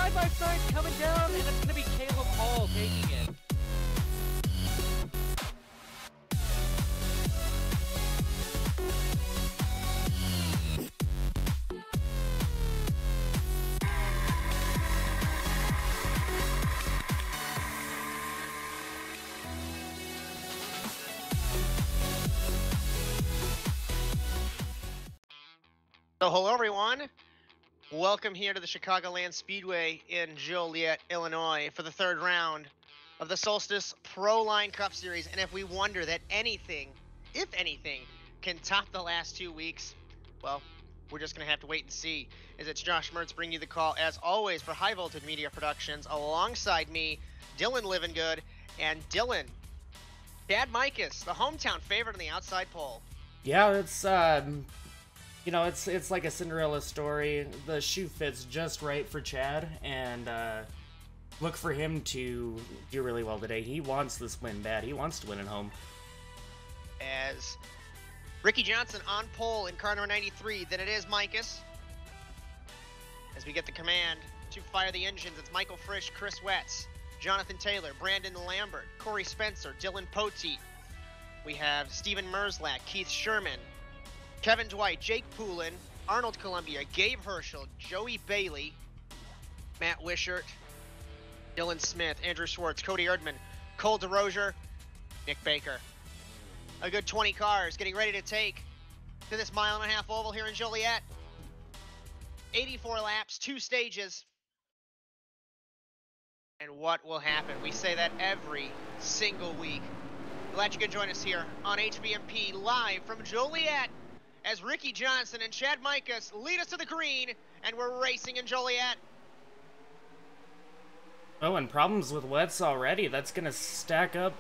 side-by-side coming down, and it's going to be Caleb Hall taking it. So hello everyone, welcome here to the Chicagoland Speedway in Joliet, Illinois for the third round of the Solstice Proline Cup Series. And if we wonder that anything, if anything, can top the last 2 weeks, well, we're just going to have to wait and see. As it's Josh Mertz bringing you the call, as always, for High Voltage Media Productions. Alongside me, Dylan Livingood, and Dylan, Chad Mikas, the hometown favorite in the outside poll. Yeah, it's you know, it's like a Cinderella story. The shoe fits just right for Chad, and look for him to do really well today. He wants this win bad. He wants to win at home. As Ricky Johnson on pole in car number 93, then it is Mikas. As we get the command to fire the engines, it's Michael Frisch, Chris Wetz, Jonathan Taylor, Brandon Lambert, Corey Spencer, Dylan Poteet. We have Steven Merzlak, Keith Sherman, Kevin Dwight, Jake Poulin, Arnold Columbia, Gabe Herschel, Joey Bailey, Matt Wishart, Dylan Smith, Andrew Schwartz, Cody Erdman, Cole DeRozier, Nick Baker. A good 20 cars getting ready to take to this mile-and-a-half oval here in Joliet. 84 laps, 2 stages. And what will happen? We say that every single week. Glad you could join us here on HVMP live from Joliet, as Ricky Johnson and Chad Mikas lead us to the green, and we're racing in Joliet. Oh, and problems with Wetz already. That's going to stack up.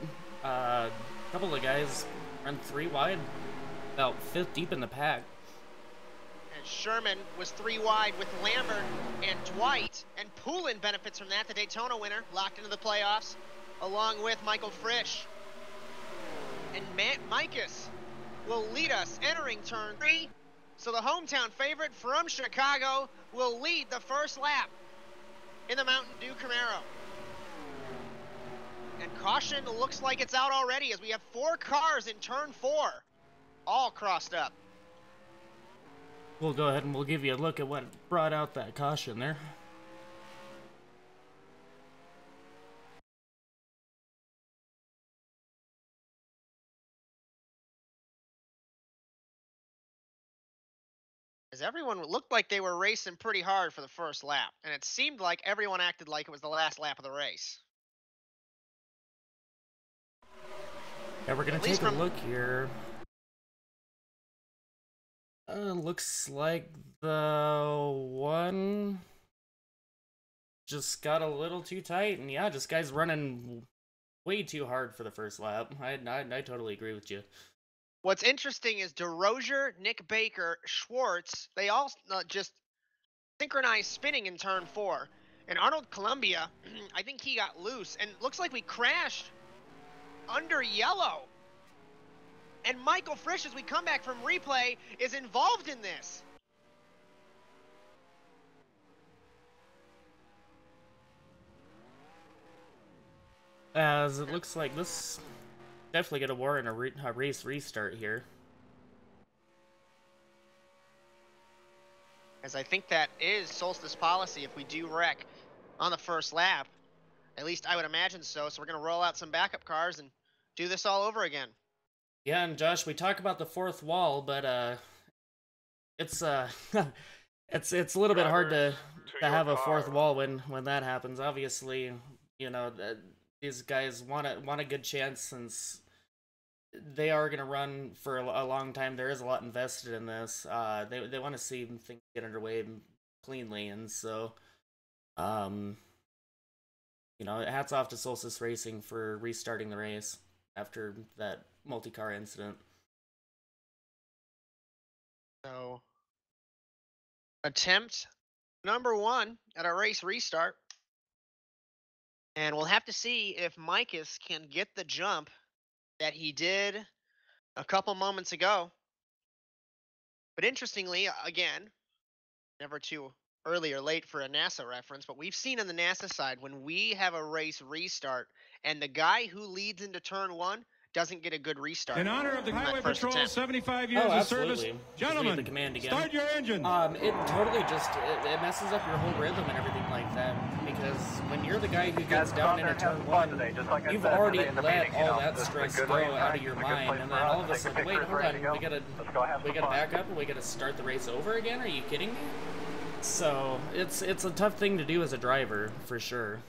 A couple of guys run 3 wide, about 5th deep in the pack. And Sherman was 3 wide with Lambert and Dwight, and Poulin benefits from that, the Daytona winner, locked into the playoffs, along with Michael Frisch. And Matt Mikas will lead us entering turn 3. So the hometown favorite from Chicago will lead the first lap in the Mountain Dew Camaro. And caution looks like it's out already, as we have 4 cars in turn 4, all crossed up. We'll go ahead and we'll give you a look at what brought out that caution there. As everyone looked like they were racing pretty hard for the first lap, and it seemed like everyone acted like it was the last lap of the race. Yeah, we're going to take a look here. Looks like the one just got a little too tight, and yeah, this guy's running way too hard for the first lap. I totally agree with you. What's interesting is DeRozier, Nick Baker, Schwartz, they all just synchronized spinning in turn 4. And Arnold Columbia, I think he got loose, and looks like we crashed under yellow. And Michael Frisch, as we come back from replay, is involved in this. As it looks like this definitely going to warrant a race restart here. As I think that is Solstice policy if we do wreck on the first lap. At least I would imagine so. So we're going to roll out some backup cars and do this all over again. Yeah, and Josh, we talk about the 4th wall, but it's it's a little bit hard to have a 4th wall when that happens. Obviously, you know, these guys want a good chance, since they are going to run for a long time. There is a lot invested in this. They want to see things get underway cleanly, and so, you know, hats off to Solstice Racing for restarting the race after that multi-car incident. So, attempt number 1 at a race restart. And we'll have to see if Mikas can get the jump that he did a couple moments ago. But interestingly, again, never to early or late for a NASA reference, but we've seen on the NASA side when we have a race restart and the guy who leads into turn one doesn't get a good restart. In honor of the on that Highway first Patrol, attempt. 75 years of service, Absolutely. gentlemen, The command again. start your engine. It totally just it messes up your whole rhythm and everything like that, because when you're the guy who gets down into turn one, you've already let all that stress go out of your mind, and then all of a sudden, wait, hold on, we gotta back up and we gotta start the race over again? Are you kidding me? So it's a tough thing to do as a driver, for sure.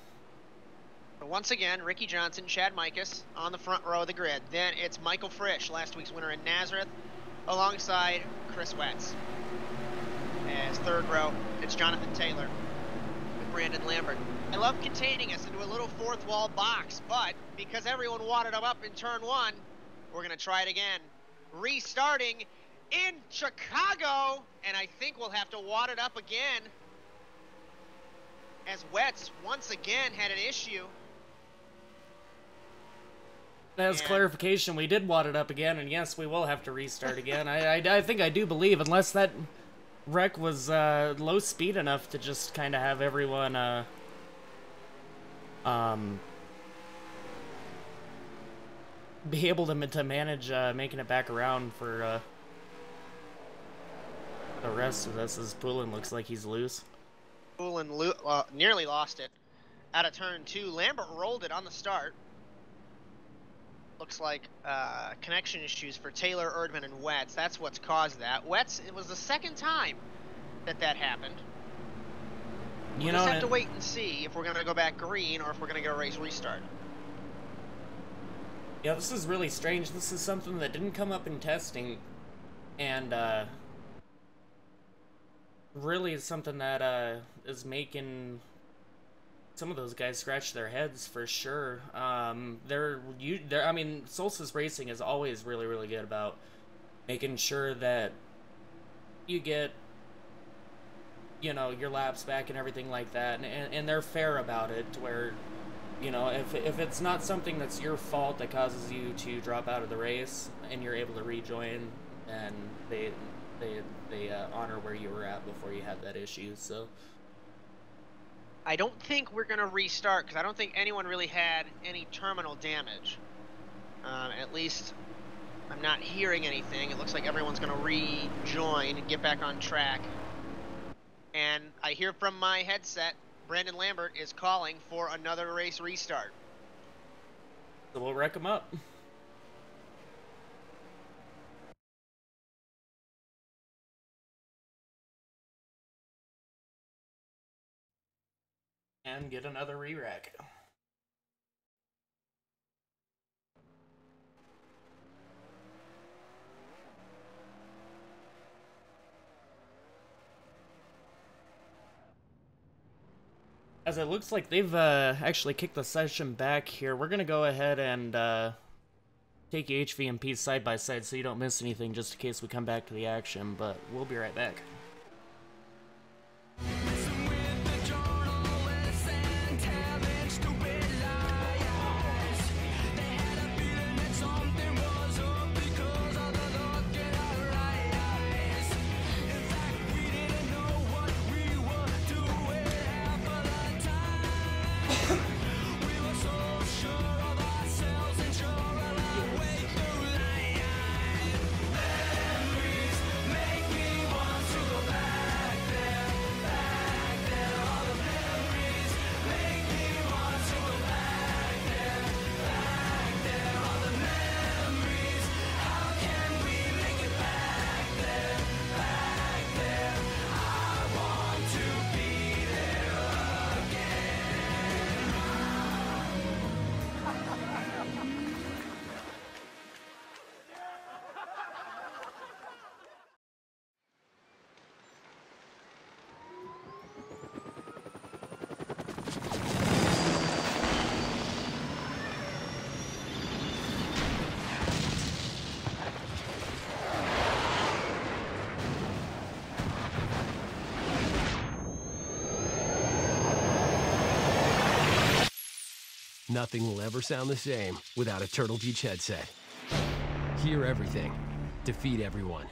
Once again, Ricky Johnson, Chad Mikus on the front row of the grid. Then it's Michael Frisch, last week's winner in Nazareth, alongside Chris Wetz. As third row, it's Jonathan Taylor with Brandon Lambert. I love containing us into a little fourth wall box, but because everyone wadded up in turn one, we're going to try it again. Restarting in Chicago, and I think we'll have to wad it up again as Wetz once again had an issue. As clarification, we did wad it up again, and yes, we will have to restart again. I think I do believe, unless that wreck was low speed enough to just kind of have everyone be able to manage making it back around for the rest of this, as Poulin looks like he's loose. Poulin nearly lost it out of turn two. Lambert rolled it on the start. Looks like connection issues for Taylor, Erdman, and Wetz. That's what's caused that. Wetz, it was the second time that happened. We'll just have to wait and see if we're going to go back green or if we're going to get a race restart. Yeah, this is really strange. This is something that didn't come up in testing, and really is something that is making some of those guys scratch their heads for sure. I mean, Solstice Racing is always really, really good about making sure that you get, you know, your laps back and everything like that, and they're fair about it, to where, you know, if it's not something that's your fault that causes you to drop out of the race and you're able to rejoin, then they honor where you were at before you had that issue. So I don't think we're going to restart, because I don't think anyone really had any terminal damage. At least I'm not hearing anything. It looks like everyone's going to rejoin and get back on track. And I hear from my headset, Brandon Lambert is calling for another race restart. So we'll wreck him up. And get another re-rack. As it looks like they've actually kicked the session back here, we're going to go ahead and take HVMP side by side so you don't miss anything, just in case we come back to the action, but we'll be right back. Nothing will ever sound the same without a Turtle Beach headset. Hear everything. Defeat everyone.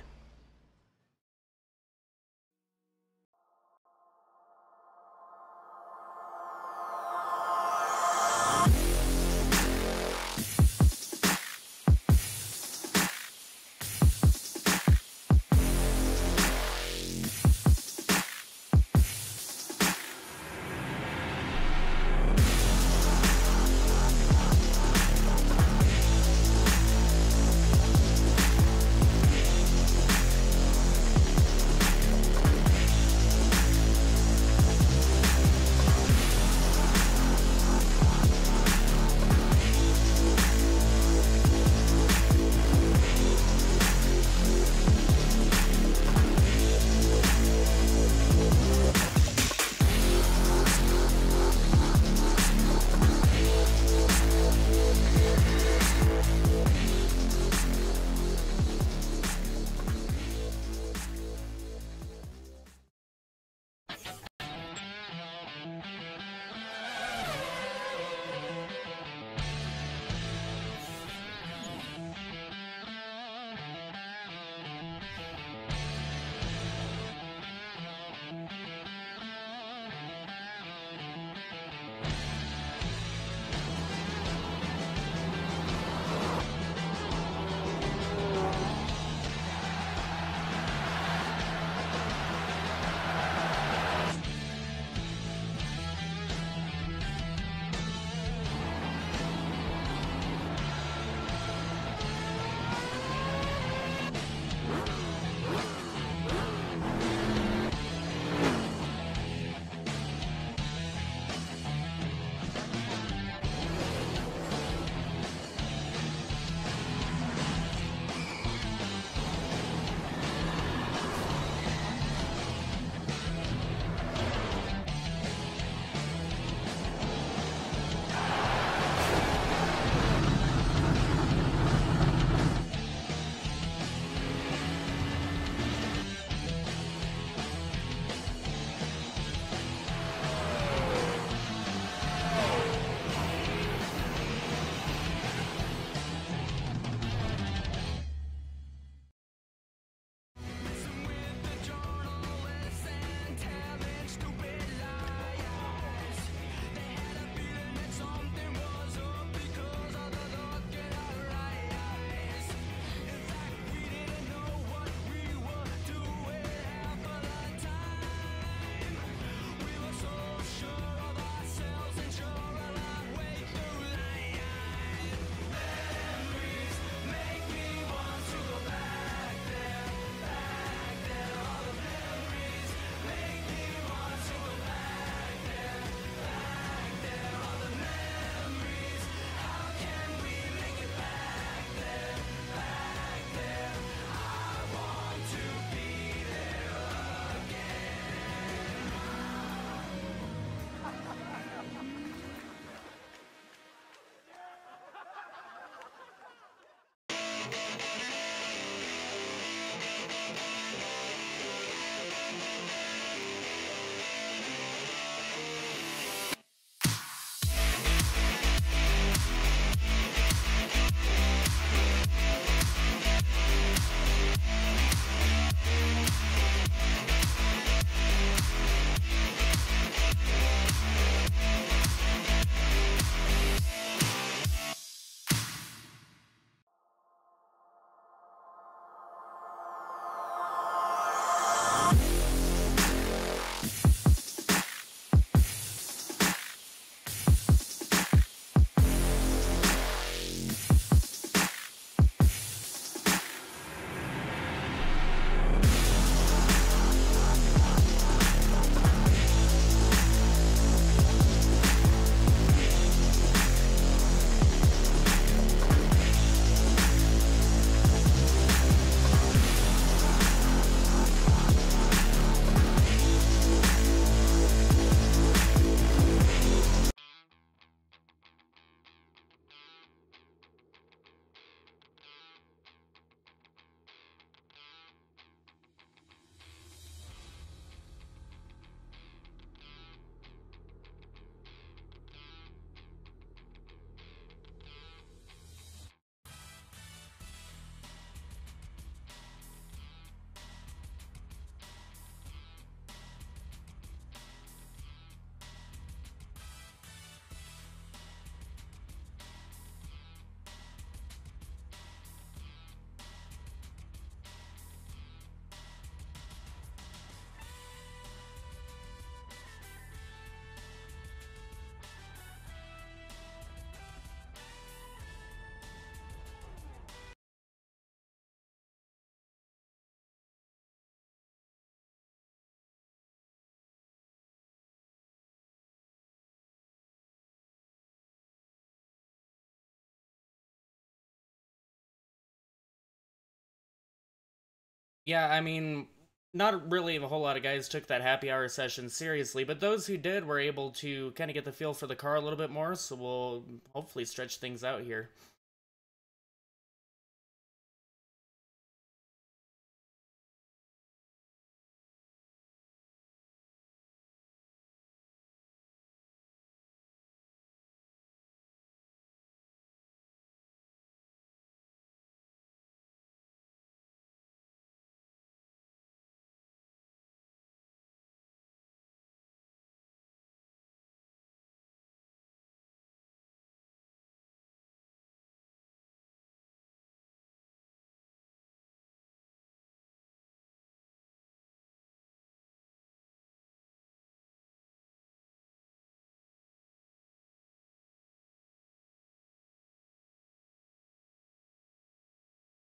Yeah, I mean, not really a whole lot of guys took that happy hour session seriously, but those who did were able to kind of get the feel for the car a little bit more, so we'll hopefully stretch things out here.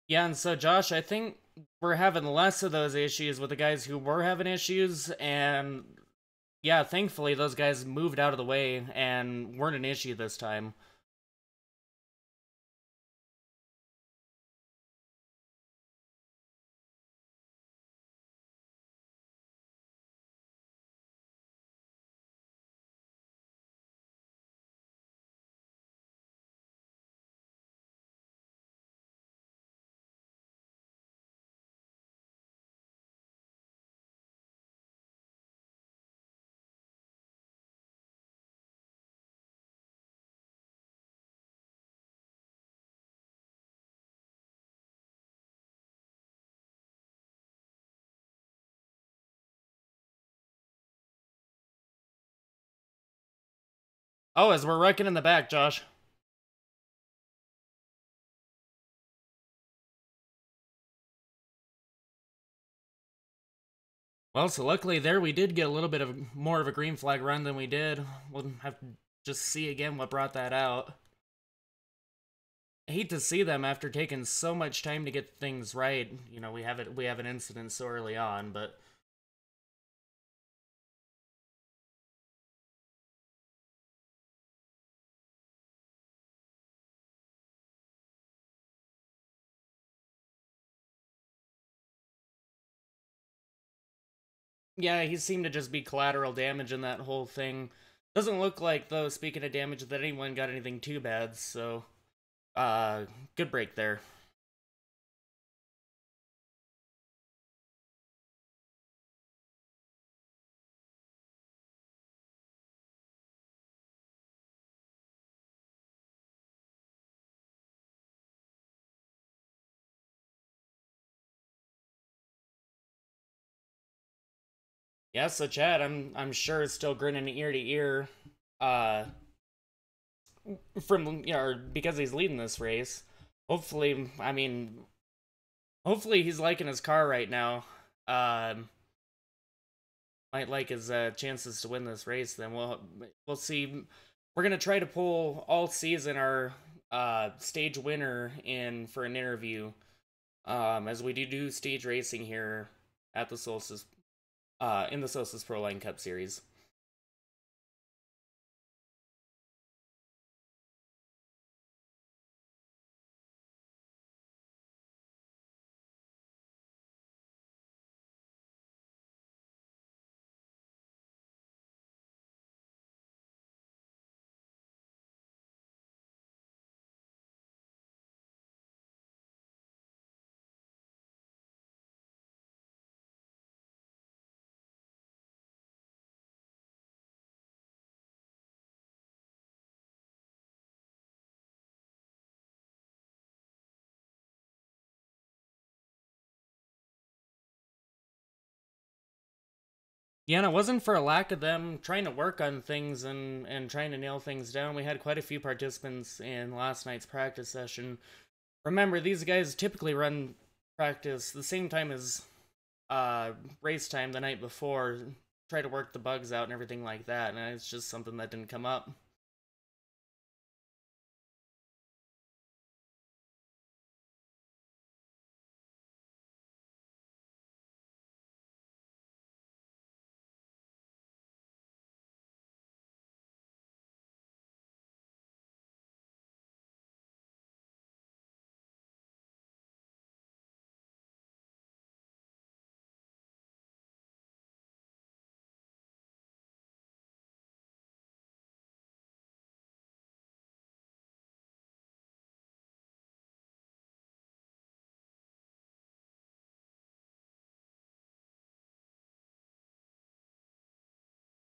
Yeah, and so Josh, I think we're having less of those issues with the guys who were having issues, and yeah, thankfully those guys moved out of the way and weren't an issue this time. Oh, as we're wrecking in the back, Josh. Well, so luckily there we did get a little bit of more of a green flag run than we did. We'll have to just see again what brought that out. I hate to see them after taking so much time to get things right. You know, we have an incident so early on, but yeah, he seemed to just be collateral damage in that whole thing. Doesn't look like, though, speaking of damage, that anyone got anything too bad, so good break there. Yeah, so Chad, I'm sure is still grinning ear to ear, uh, from, you know, because he's leading this race. Hopefully, I mean, hopefully he's liking his car right now. Um, might like his chances to win this race. Then we'll see. We're gonna try to pull all season our stage winner in for an interview. As we do stage racing here at the Solstice, in the Solstice Proline Cup Series. Yeah, and it wasn't for a lack of them trying to work on things and trying to nail things down. We had quite a few participants in last night's practice session. Remember, these guys typically run practice the same time as race time the night before, try to work the bugs out and everything like that, and it's just something that didn't come up.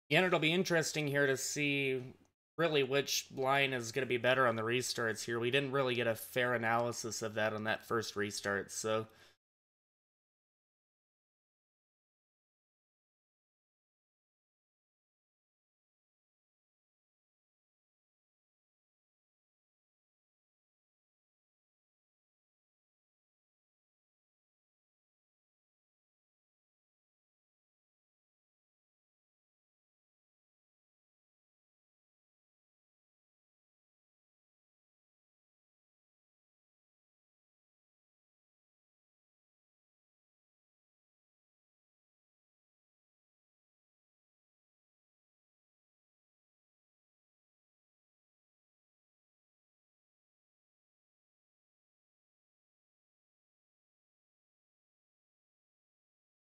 Yeah, and it'll be interesting here to see really which line is going to be better on the restarts here. We didn't really get a fair analysis of that on that first restart, so...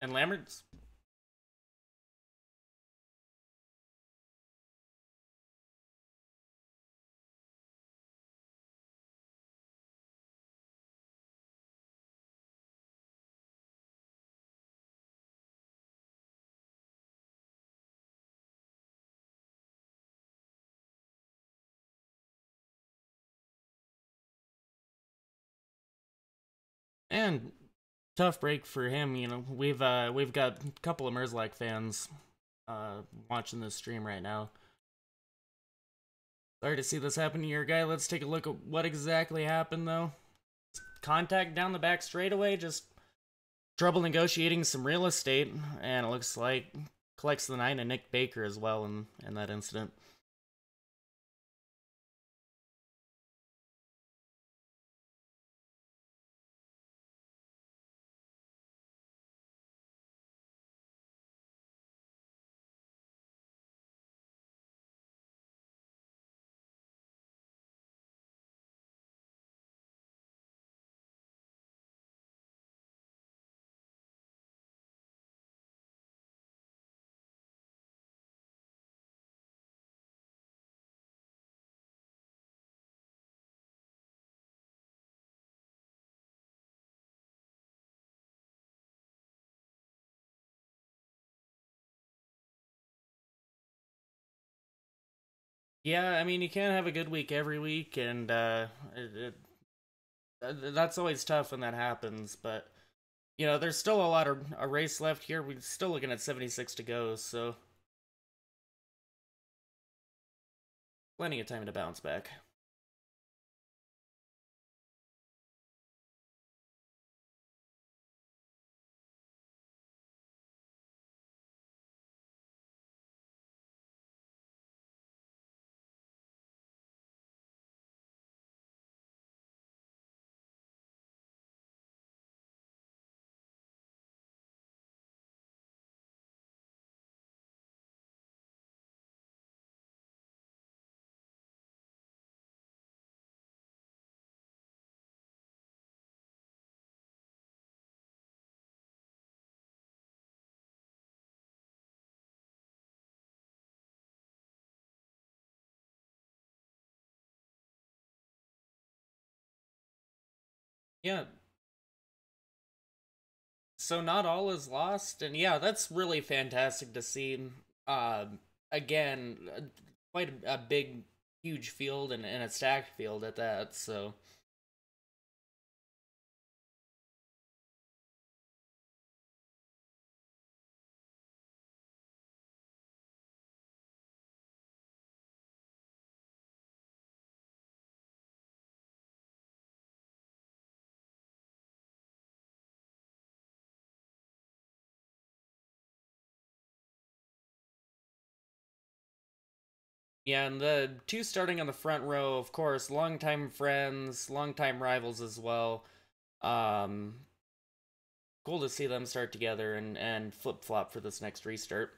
And Lambert's... And tough break for him, you know. We've got a couple of Merzlak fans watching this stream right now. Sorry to see this happen to your guy. Let's take a look at what exactly happened, though. Contact down the back straightaway, just trouble negotiating some real estate, and it looks like collects the 9 and Nick Baker as well in that incident. Yeah, I mean, you can't have a good week every week, and that's always tough when that happens, but, you know, there's still a lot of a race left here. We're still looking at 76 to go, so plenty of time to bounce back. Yeah, so not all is lost, and yeah, that's really fantastic to see. Again, quite a big, huge field and a stacked field at that. So yeah, and the two starting on the front row, of course, longtime friends, longtime rivals as well. Um, cool to see them start together and flip flop for this next restart.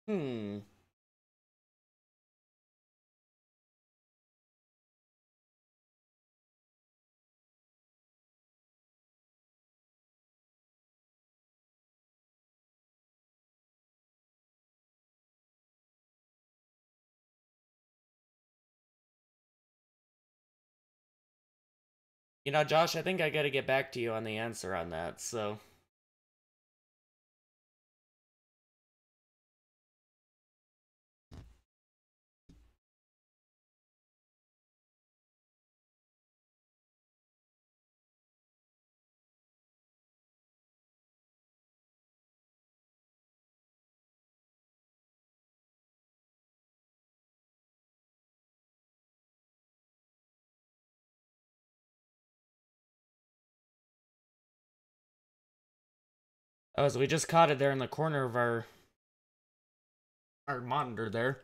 Hmm. You know, Josh, I think I gotta get back to you on the answer on that, so... Oh, so we just caught it there in the corner of our monitor there.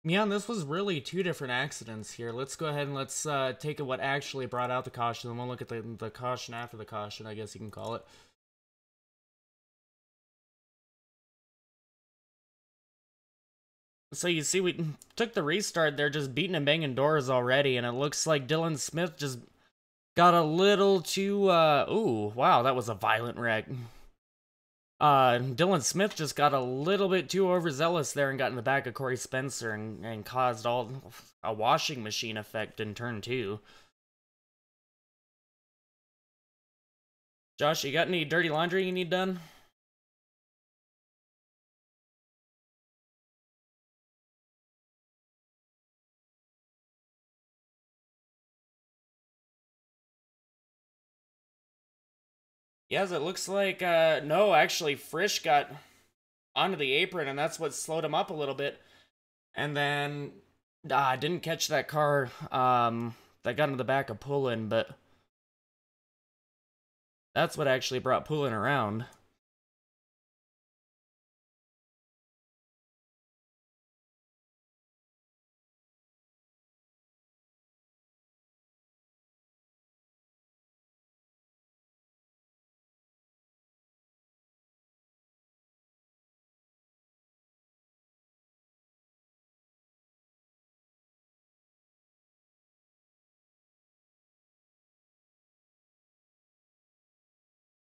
Yeah, and this was really two different accidents here. Let's go ahead and let's take what actually brought out the caution, and we'll look at the caution after the caution, I guess you can call it. So you see, we took the restart there, just beating and banging doors already, and it looks like Dylan Smith just got a little too, ooh, wow, that was a violent wreck. Dylan Smith just got a little bit too overzealous there and got in the back of Corey Spencer and caused all a washing machine effect in turn 2. Josh, you got any dirty laundry you need done? Yes, it looks like, no, actually, Frisch got onto the apron, and that's what slowed him up a little bit. And then, didn't catch that car, that got into the back of Poulin, but that's what actually brought Poulin around.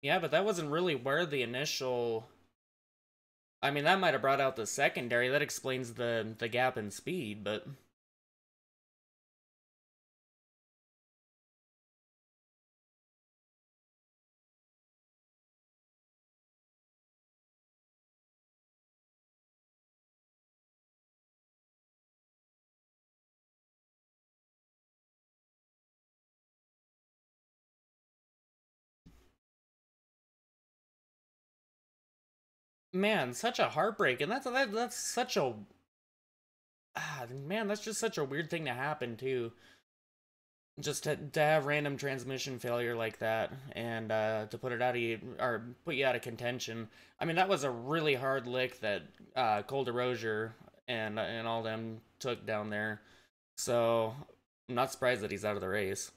Yeah, but that wasn't really where the initial... I mean, that might have brought out the secondary. That explains the gap in speed, but... Man, such a heartbreak, and that's such a... man, that's just such a weird thing to happen, too. Just to have random transmission failure like that, and to put it out of you, or put you out of contention. I mean, that was a really hard lick that Cole DeRozier and all them took down there. So, I'm not surprised that he's out of the race.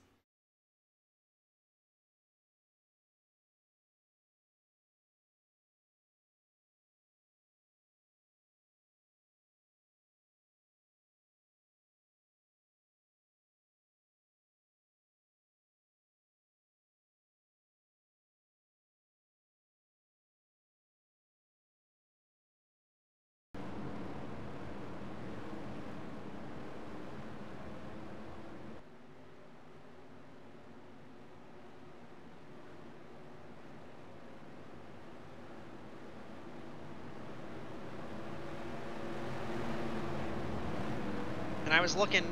And I was looking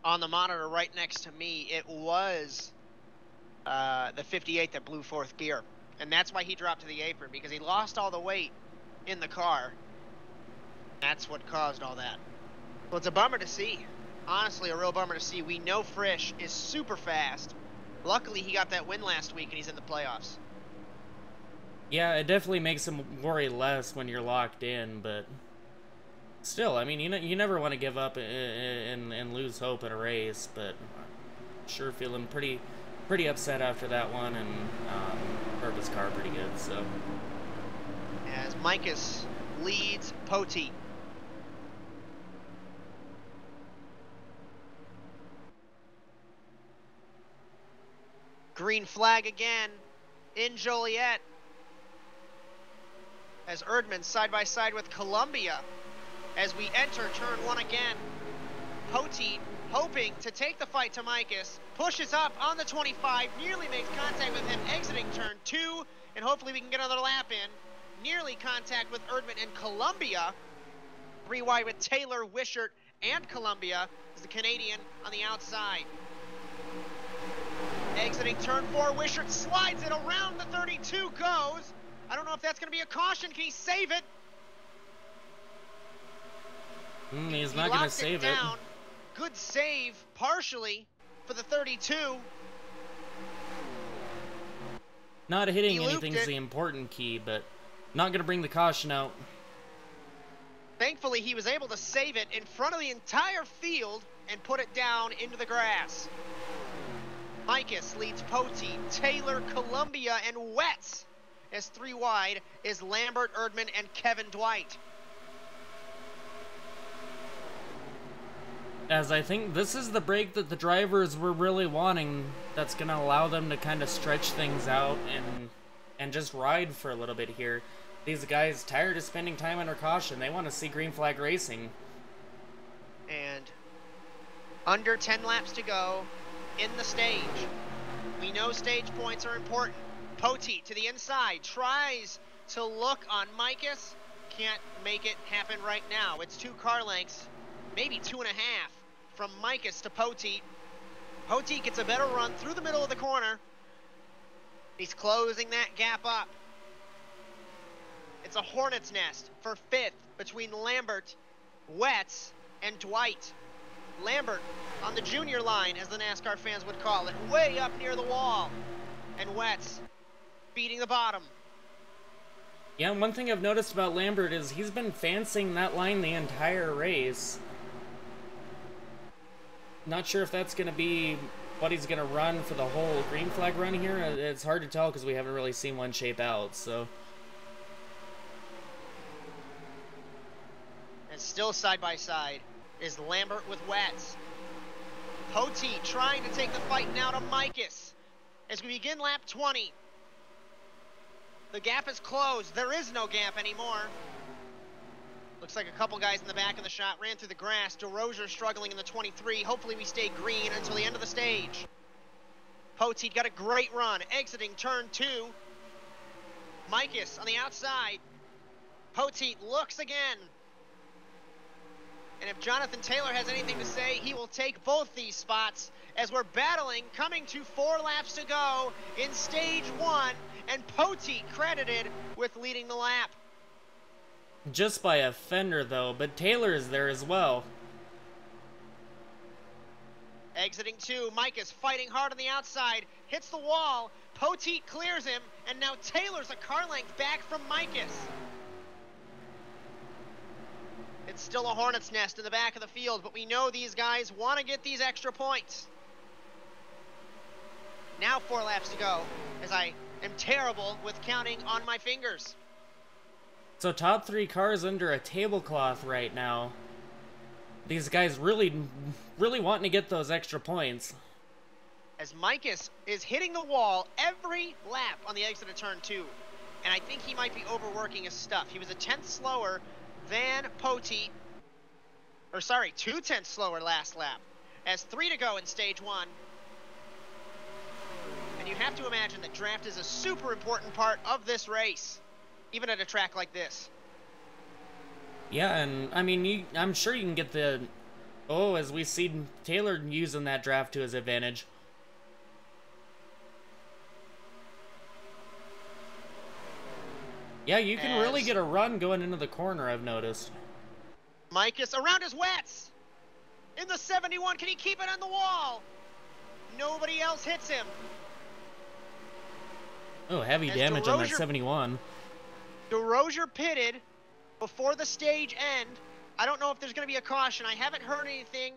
on the monitor right next to me. It was the 58 that blew fourth gear. And that's why he dropped to the apron, because he lost all the weight in the car. That's what caused all that. Well, it's a bummer to see. Honestly, a real bummer to see. We know Frisch is super fast. Luckily, he got that win last week, and he's in the playoffs. Yeah, it definitely makes him worry less when you're locked in, but still, I mean, you never want to give up and lose hope in a race, but I'm sure feeling pretty upset after that one, and hurt his car pretty good, so. As Micus leads Poteet. Green flag again in Joliet. As Erdman side by side with Columbia. As we enter turn 1 again. Poteet hoping to take the fight to Micus. Pushes up on the 25. Nearly makes contact with him exiting turn 2. And hopefully we can get another lap in. Nearly contact with Erdman and Columbia. 3 wide with Taylor, Wishart, and Columbia. Is the Canadian on the outside. Exiting turn 4, Wishart slides it around the 32, goes. I don't know if that's going to be a caution. Can he save it? He's not going to save it. Good save, partially, for the 32. Not hitting anything's the important key, but not going to bring the caution out. Thankfully, he was able to save it in front of the entire field and put it down into the grass. Micus leads Poteet, Taylor, Columbia, and Wetz. As 3 wide is Lambert, Erdman, and Kevin Dwight. As I think this is the break that the drivers were really wanting, that's going to allow them to kind of stretch things out and just ride for a little bit here. These guys tired of spending time under caution. They want to see green flag racing. And under 10 laps to go in the stage. We know stage points are important. Poteet to the inside, tries to look on Micus. Can't make it happen right now. It's 2 car lengths, maybe 2.5 from Micus to Poteet. Poteet gets a better run through the middle of the corner. He's closing that gap up. It's a hornet's nest for 5th between Lambert, Wetz, and Dwight. Lambert on the junior line, as the NASCAR fans would call it, way up near the wall. And Wetz beating the bottom. Yeah, one thing I've noticed about Lambert is he's been fancying that line the entire race. Not sure if that's going to be what he's going to run for the whole green flag run here. It's hard to tell because we haven't really seen one shape out, so... And still side by side is Lambert with Wetz. Poteet trying to take the fight now to Micus. As we begin lap 20. The gap is closed. There is no gap anymore. Looks like a couple guys in the back of the shot ran through the grass. DeRozier struggling in the 23. Hopefully we stay green until the end of the stage. Poteet got a great run, exiting turn 2. Micus on the outside. Poteet looks again. And if Jonathan Taylor has anything to say, he will take both these spots as we're battling, coming to 4 laps to go in stage 1, and Poteet credited with leading the lap. Just by a fender, though, but Taylor is there as well. Exiting 2, Micus fighting hard on the outside, hits the wall, Poteet clears him, and now Taylor's a car length back from Micus. It's still a hornet's nest in the back of the field, but we know these guys want to get these extra points. Now 4 laps to go, as I am terrible with counting on my fingers. So top 3 cars under a tablecloth right now. These guys really wanting to get those extra points. As Micus is hitting the wall every lap on the exit of turn 2. And I think he might be overworking his stuff. He was a 10th slower than Poteet, or sorry, 2/10 slower last lap, as 3 to go in stage 1. And you have to imagine that draft is a super important part of this race, even at a track like this. Yeah, and I mean, I'm sure you can get the, as we see Taylor using that draft to his advantage. Yeah, you can really get a run going into the corner, I've noticed. Micus around his Wetz. In the 71, can he keep it on the wall? Nobody else hits him. Oh, heavy damage on that 71. DeRozier pitted before the stage end. I don't know if there's going to be a caution. I haven't heard anything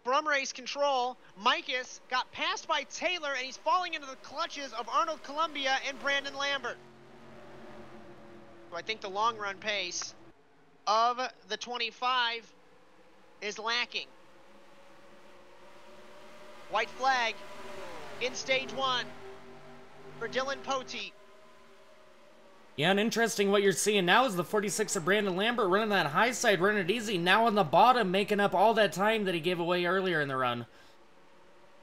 from race control. Micus got passed by Taylor, and he's falling into the clutches of Arnold Columbia and Brandon Lambert. So I think the long run pace of the 25 is lacking. White flag in stage 1 for Dylan Poteet. Yeah, and interesting what you're seeing now is the 46 of Brandon Lambert running that high side, running it easy, now on the bottom, making up all that time that he gave away earlier in the run.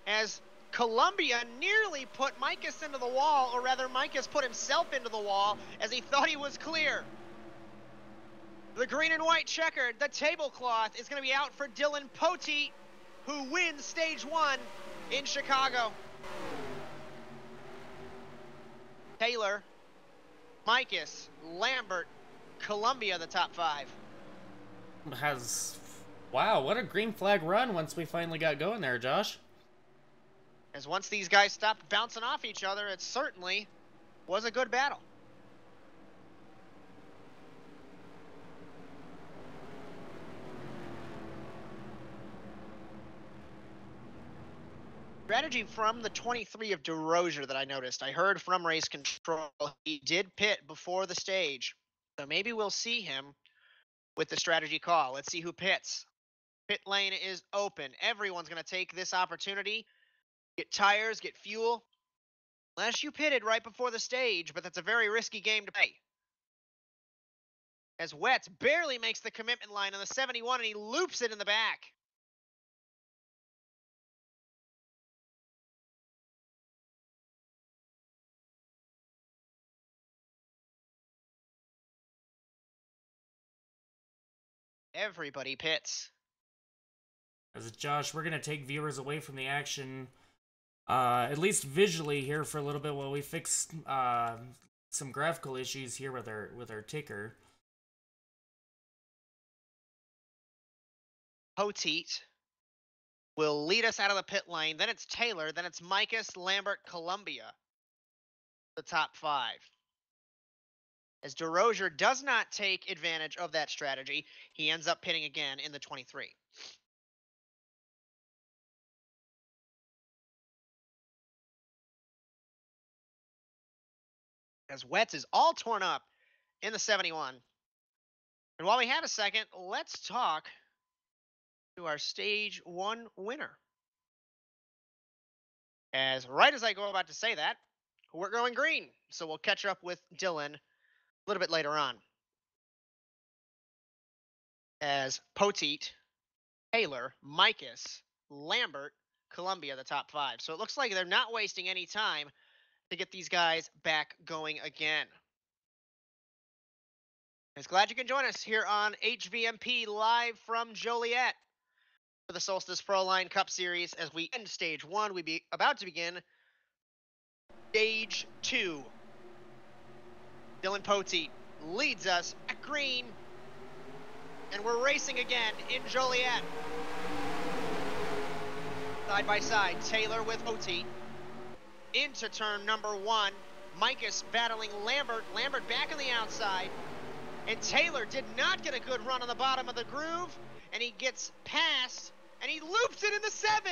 As Columbia nearly put Micus into the wall, or rather Micus put himself into the wall as he thought he was clear. The green and white checkered, the tablecloth, is going to be out for Dylan Poteet, who wins stage 1 in Chicago. Taylor, Micus, Lambert, Columbia, the top 5. Wow, what a green flag run once we finally got going there, Josh. As once these guys stopped bouncing off each other, it certainly was a good battle. Strategy from the 23 of DeRozier that I noticed. I heard from race control he did pit before the stage. So maybe we'll see him with the strategy call. Let's see who pits. Pit lane is open. Everyone's going to take this opportunity. Get tires, get fuel. Unless you pitted right before the stage, but that's a very risky game to play. As Wetz barely makes the commitment line on the 71 and he loops it in the back. Everybody pits. As Josh, we're going to take viewers away from the action, at least visually here for a little bit while we fix some graphical issues here with our ticker. Poteet will lead us out of the pit lane. Then it's Taylor. Then it's Micus, Lambert, Columbia. The top 5. As DeRozier does not take advantage of that strategy, he ends up pitting again in the 23. As Wetz is all torn up in the 71. And while we have a second, let's talk to our stage 1 winner. As right as I go about to say that, we're going green. So we'll catch up with Dylan a little bit later on. As Poteet, Taylor, Micus, Lambert, Columbia, the top 5. So it looks like they're not wasting any time to get these guys back going again. I was glad you can join us here on HVMP live from Joliet for the Solstice Proline Cup Series. As we end stage 1, we be about to begin stage 2. Dylan Poteet leads us at green, and we're racing again in Joliet. Side by side, Taylor with Poteet. Into turn number 1, Micus battling Lambert. Lambert back on the outside. And Taylor did not get a good run on the bottom of the groove. And he gets past, and he loops it in the 7.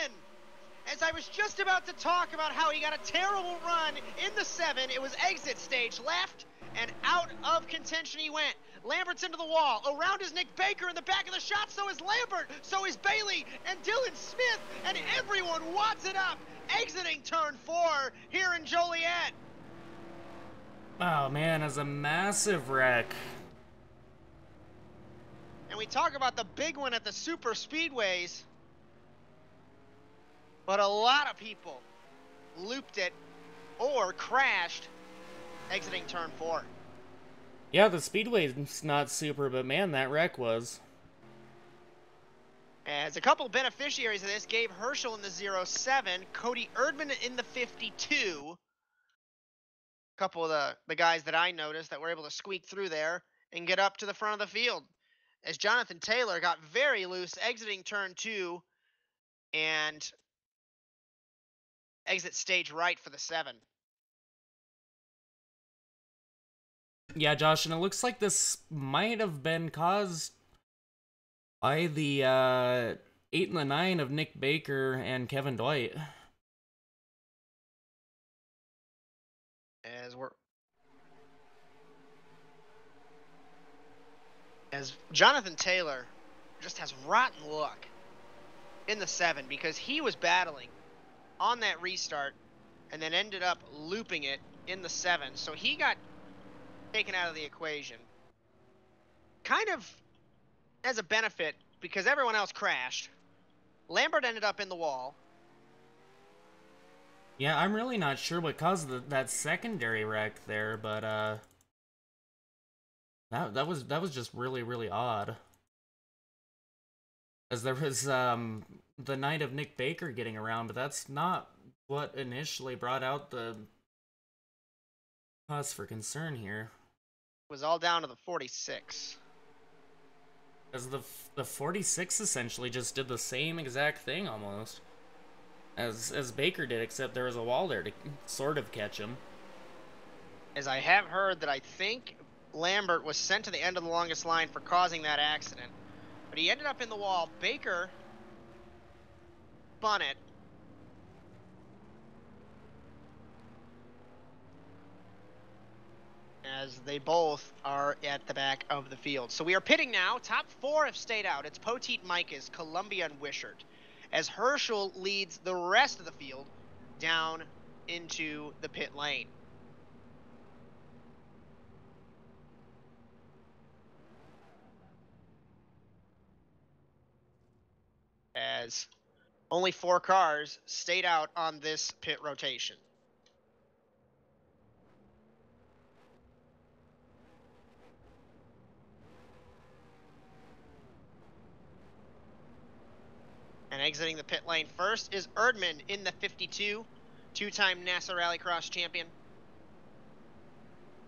As I was just about to talk about how he got a terrible run in the 7, it was exit stage left, and out of contention he went. Lambert's into the wall. Around is Nick Baker in the back of the shot. So is Lambert. So is Bailey and Dylan Smith. And everyone wads it up. Exiting turn 4 here in Joliet. Oh, man, as a massive wreck. And we talk about the big one at the super speedways. But a lot of people looped it or crashed exiting turn 4. Yeah, the speedway's not super, but man, that wreck was. As a couple of beneficiaries of this, Gabe Herschel in the 07, Cody Erdman in the 52. A couple of the guys that I noticed that were able to squeak through there and get up to the front of the field. As Jonathan Taylor got very loose exiting turn 2 and exit stage right for the 7. Yeah, Josh, and it looks like this might have been caused by the 8 and the 9 of Nick Baker and Kevin Dwight. As Jonathan Taylor just has rotten luck in the 7 because he was battling on that restart and then ended up looping it in the 7. So he got taken out of the equation. Kind of as a benefit because everyone else crashed. Lambert ended up in the wall. Yeah, I'm really not sure what caused that secondary wreck there, but that was just really odd. As there was the night of Nick Baker getting around, but that's not what initially brought out the cause for concern here. It was all down to the 46. As the 46 essentially just did the same exact thing almost as Baker did, except there was a wall there to sort of catch him. As I have heard that I think Lambert was sent to the end of the longest line for causing that accident, but he ended up in the wall. Baker spun it. As they both are at the back of the field. So we are pitting now. Top 4 have stayed out. It's Poteet, Mikas, Columbia, and Wishart. As Herschel leads the rest of the field down into the pit lane. As only 4 cars stayed out on this pit rotation. And exiting the pit lane first is Erdman in the 52, 2-time NASA Rallycross champion.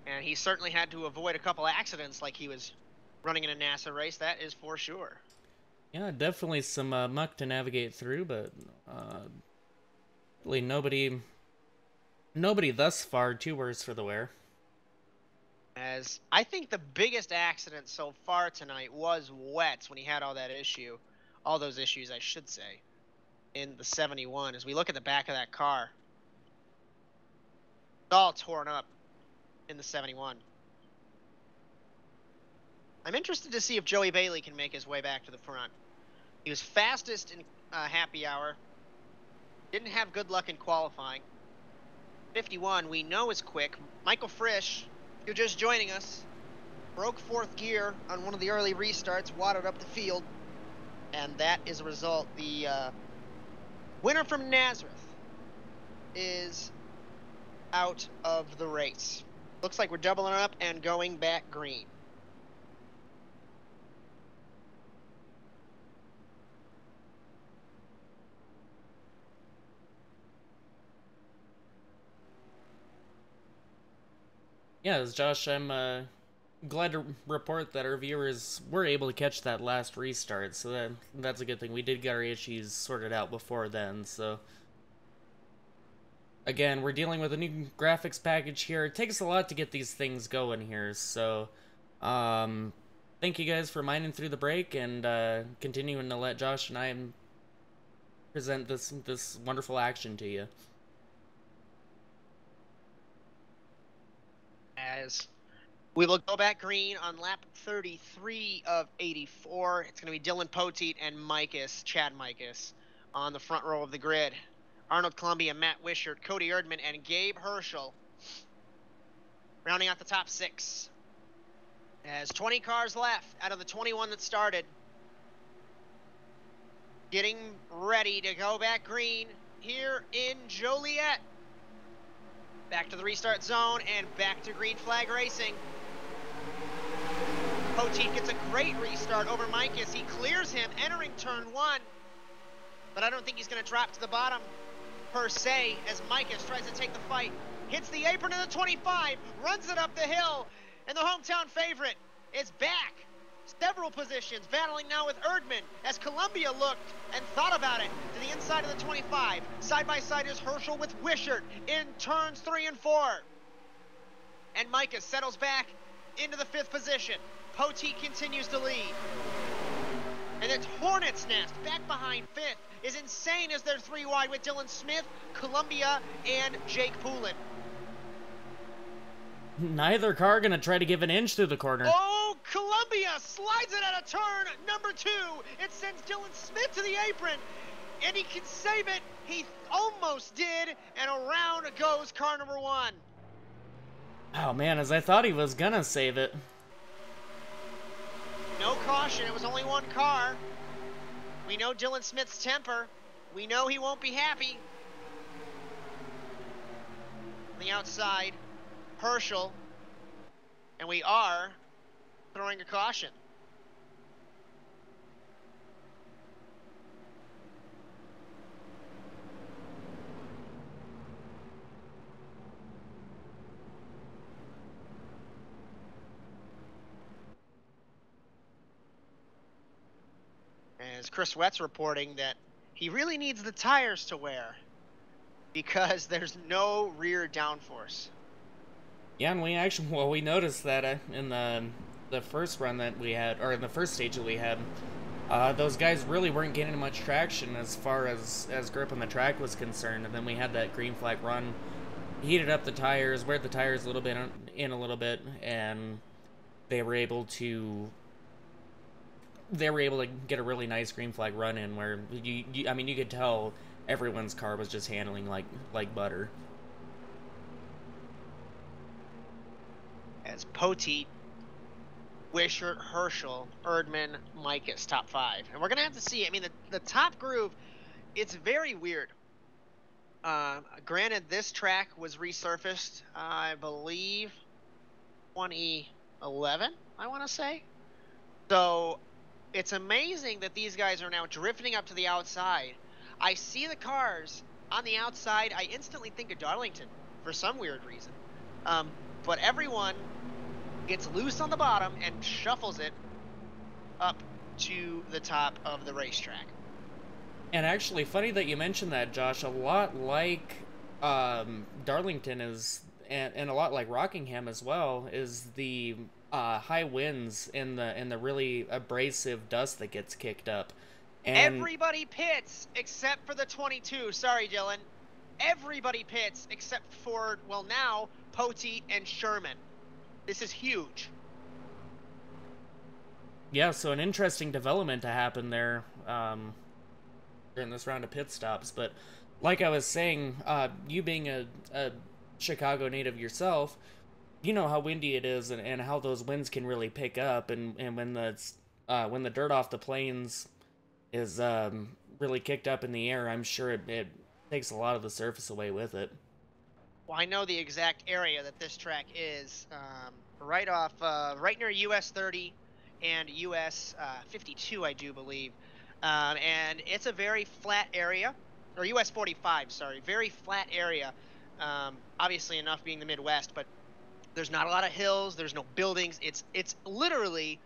And he certainly had to avoid a couple accidents like he was running in a NASA race, that is for sure. Yeah, definitely some muck to navigate through, but really nobody thus far too worse for the wear. As I think the biggest accident so far tonight was Wetz when he had all those issues, I should say, in the 71. As we look at the back of that car, it's all torn up in the 71. I'm interested to see if Joey Bailey can make his way back to the front. He was fastest in happy hour. Didn't have good luck in qualifying. 51 we know is quick. Michael Frisch, you're just joining us, broke 4th gear on one of the early restarts, wadded up the field, and that is a result. The winner from Nazareth is out of the race. Looks like we're doubling up and going back green. Yeah, as Josh, I'm glad to report that our viewers were able to catch that last restart, so that's a good thing. We did get our issues sorted out before then, so... Again, we're dealing with a new graphics package here. It takes a lot to get these things going here, so... thank you guys for mining through the break and continuing to let Josh and I present this wonderful action to you. As we will go back green on lap 33 of 84. It's going to be Dylan Poteet and Chad Mikas, on the front row of the grid. Arnold Columbia, Matt Wishart, Cody Erdman, and Gabe Herschel rounding out the top 6. As 20 cars left out of the 21 that started. Getting ready to go back green here in Joliet. Back to the restart zone and back to green flag racing. Poteet gets a great restart over Mikas. He clears him entering turn 1, but I don't think he's going to drop to the bottom per se as Mikas tries to take the fight. Hits the apron of the 25, runs it up the hill, and the hometown favorite is back. Several positions, battling now with Erdman as Columbia looked and thought about it to the inside of the 25. Side by side is Herschel with Wishart in turns 3 and 4. And Mikas settles back into the 5th position. Poteet continues to lead. And it's Hornet's Nest back behind 5th is insane as they're 3 wide with Dylan Smith, Columbia, and Jake Poulin. Neither car gonna try to give an inch through the corner. Oh, Columbia slides it out of turn number 2. It sends Dylan Smith to the apron, and he can save it. He almost did, and around goes car number 1. Oh man, as I thought he was gonna save it. No caution, it was only 1 car. We know Dylan Smith's temper. We know he won't be happy. On the outside, Herschel, and we are throwing a caution. as Chris Wett's reporting that he really needs the tires to wear because there's no rear downforce. Yeah, and we noticed that in the first run that we had, or in the first stage that we had, those guys really weren't getting much traction as far as grip on the track was concerned. And then we had that green flag run, heated up the tires, weared the tires a little bit in a little bit, and they were able to get a really nice green flag run in where I mean, you could tell everyone's car was just handling like butter. As Poteet, Wishart, Herschel, Erdman, Mikas, top 5. And we're going to have to see. I mean, the top groove, it's very weird. Granted, this track was resurfaced, I believe, 2011, I want to say. So it's amazing that these guys are now drifting up to the outside. I see the cars on the outside. I instantly think of Darlington for some weird reason. But everyone gets loose on the bottom and shuffles it up to the top of the racetrack. And actually, funny that you mentioned that, Josh. A lot like Darlington is, and a lot like Rockingham as well, is the high winds and the really abrasive dust that gets kicked up. And everybody pits except for the 22. Sorry, Dylan. Everybody pits except for, well, now Poteet and Sherman. This is huge. Yeah, so an interesting development to happen there during this round of pit stops. But like I was saying, you being a Chicago native yourself, you know how windy it is and how those winds can really pick up. And when the dirt off the plains is really kicked up in the air, I'm sure it takes a lot of the surface away with it. Well, I know the exact area that this track is, right near US 30 and US 52, I do believe. And it's a very flat area, or US 45, sorry, very flat area. Obviously enough being the Midwest, but there's not a lot of hills, there's no buildings. It's literally,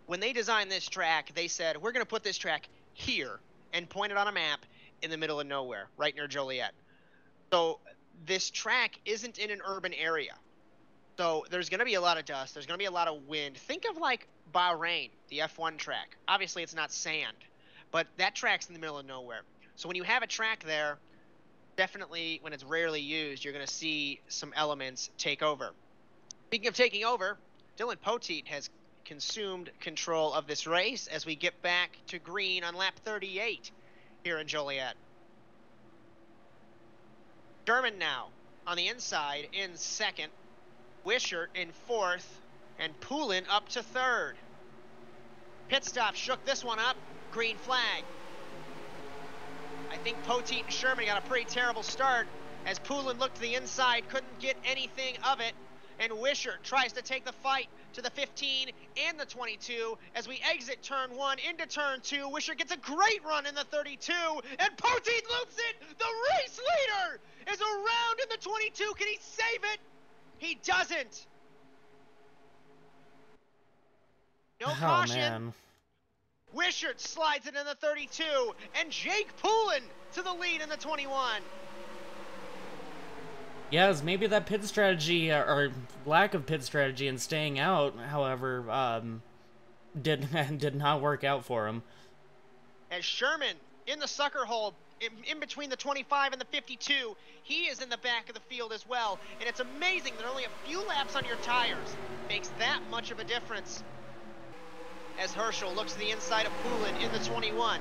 when they designed this track, they said, we're going to put this track here, and pointed on a map in the middle of nowhere, right near Joliet. So this track isn't in an urban area. So there's going to be a lot of dust. There's going to be a lot of wind. Think of like Bahrain, the F1 track. Obviously, it's not sand, but that track's in the middle of nowhere. So when you have a track there, definitely when it's rarely used, you're going to see some elements take over. Speaking of taking over, Dylan Poteet has consumed control of this race as we get back to green on lap 38 here in Joliet. Sherman now on the inside in second, Wishart in fourth, and Poulin up to third. Pit stop shook this one up, green flag. I think Poteet and Sherman got a pretty terrible start as Poulin looked to the inside, couldn't get anything of it, and Wishart tries to take the fight to the 15 and the 22 as we exit turn 1 into turn 2. Wishart gets a great run in the 32, and Poteet loops it! The race leader is around in the 22. Can he save it? He doesn't. No caution. Man. Wishart slides it in the 32, and Jake Poulin to the lead in the 21. Yes, maybe that pit strategy, or lack of pit strategy and staying out, however, did not work out for him. As Sherman in the sucker hole, in between the 25 and the 52, he is in the back of the field as well. And it's amazing that only a few laps on your tires makes that much of a difference. As Herschel looks to the inside of Poulin in the 21.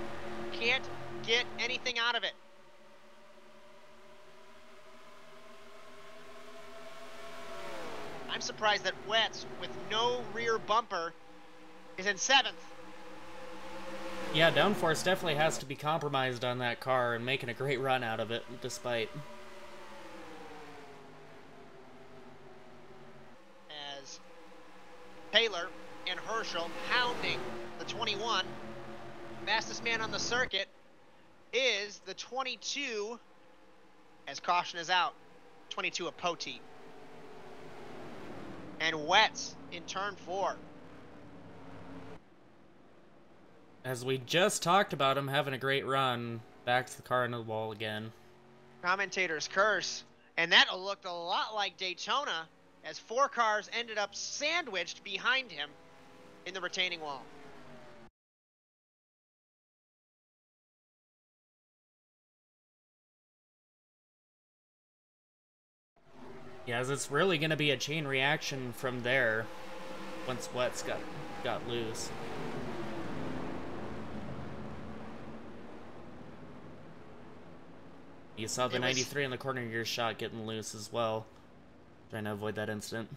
Can't get anything out of it. I'm surprised that Wetz, with no rear bumper, is in 7th. Yeah, downforce definitely has to be compromised on that car and making a great run out of it, despite. As Taylor and Herschel hounding the 21. Fastest man on the circuit is the 22, as caution is out. 22 of Poteet. And Wetz in turn 4. As we just talked about him having a great run, back to the car into the wall again. Commentator's curse. And that looked a lot like Daytona, as 4 cars ended up sandwiched behind him in the retaining wall. Yeah, as it's really going to be a chain reaction from there once Wets got loose. You saw the 93 in the corner of your shot getting loose as well, trying to avoid that incident.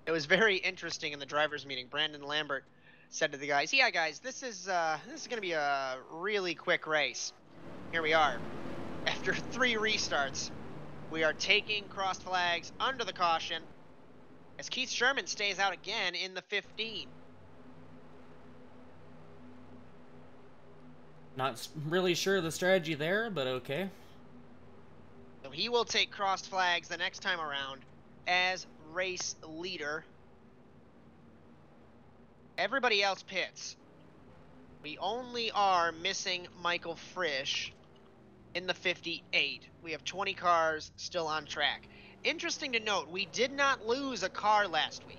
It was very interesting in the drivers' meeting. Brandon Lambert said to the guys, "Yeah, guys, this is going to be a really quick race. Here we are. After 3 restarts, we are taking crossed flags under the caution as Keith Sherman stays out again in the 15." Not really sure of the strategy there, but okay. So he will take crossed flags the next time around as race leader. Everybody else pits. We only are missing Michael Frisch in the 58. We have 20 cars still on track. Interesting to note, we did not lose a car last week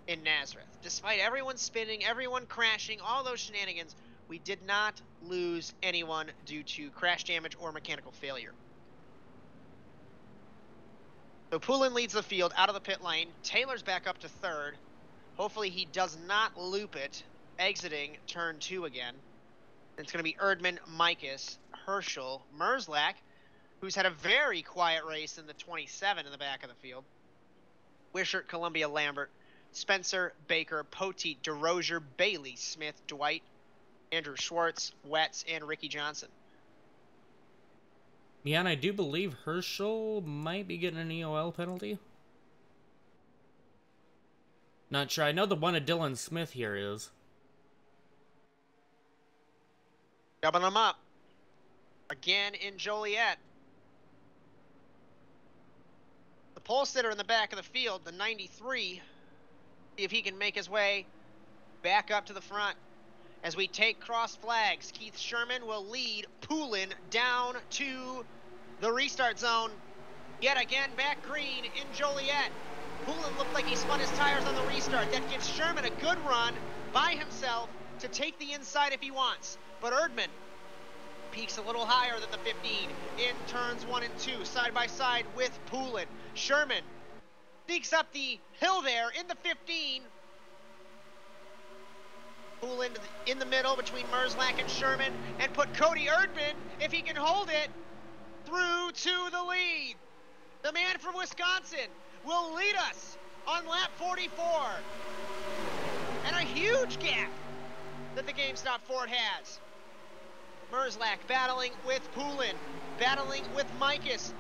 in Nazareth. Despite everyone spinning, everyone crashing, all those shenanigans, we did not lose anyone due to crash damage or mechanical failure. So Poulin leads the field out of the pit lane. Taylor's back up to 3rd. Hopefully he does not loop it, exiting turn 2 again. It's going to be Erdman, Mikus, Herschel, Merzlak, who's had a very quiet race in the 27 in the back of the field. Wishart, Columbia, Lambert, Spencer, Baker, Poteet, DeRozier, Bailey, Smith, Dwight, Andrew Schwartz, Wetz, and Ricky Johnson. Yeah, and I do believe Herschel might be getting an EOL penalty. Not sure. I know the one of Dylan Smith here is. Doubling them up. Again in Joliet. The pole sitter in the back of the field, the 93, see if he can make his way back up to the front. As we take cross flags, Keith Sherman will lead Poulin down to the restart zone. Yet again, back green in Joliet. Poulin looked like he spun his tires on the restart. That gives Sherman a good run by himself to take the inside if he wants. But Erdman peaks a little higher than the 15 in turns 1 and 2, side by side with Poulin. Sherman sneaks up the hill there in the 15. Poulin in the middle between Merzlak and Sherman, and put Cody Erdman, if he can hold it, through to the lead. The man from Wisconsin will lead us on lap 44. And a huge gap that the GameStop Ford has. Merzlak battling with Poulin, battling with Mikus.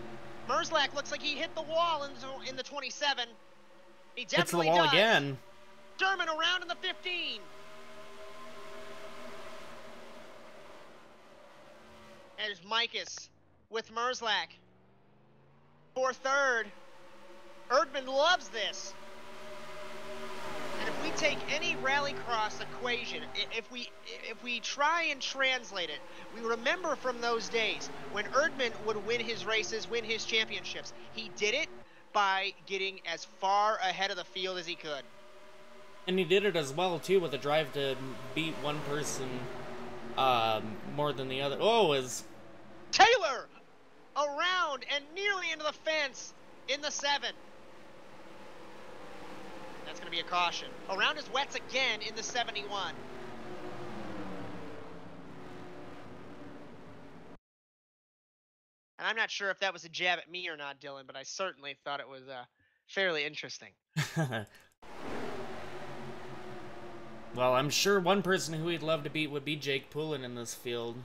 Merzlak looks like he hit the wall in the 27. He definitely hits the wall does. again. Sherman around in the 15. There's Mikus with Merzlak for 3rd. Erdman loves this. And if we take any rallycross equation, if we try and translate it, we remember from those days when Erdman would win his races, win his championships. He did it by getting as far ahead of the field as he could. And he did it as well, too, with a drive to beat one person more than the other. Oh, is Taylor around and nearly into the fence in the 7. That's going to be a caution. Around is Wetz again in the 71. And I'm not sure if that was a jab at me or not, Dylan, but I certainly thought it was fairly interesting. Well, I'm sure one person who he'd love to beat would be Jake Poulin in this field.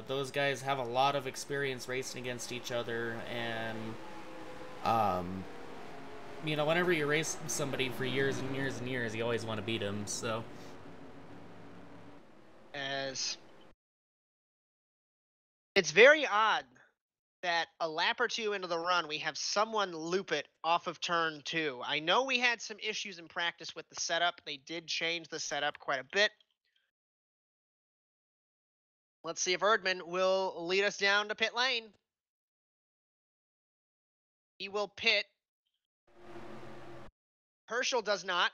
Those guys have a lot of experience racing against each other, and you know, whenever you race somebody for years and years and years, you always want to beat them, so. As it's very odd that a lap or two into the run, we have someone loop it off of turn 2. I know we had some issues in practice with the setup. They did change the setup quite a bit. Let's see if Erdman will lead us down to pit lane. He will pit. Herschel does not.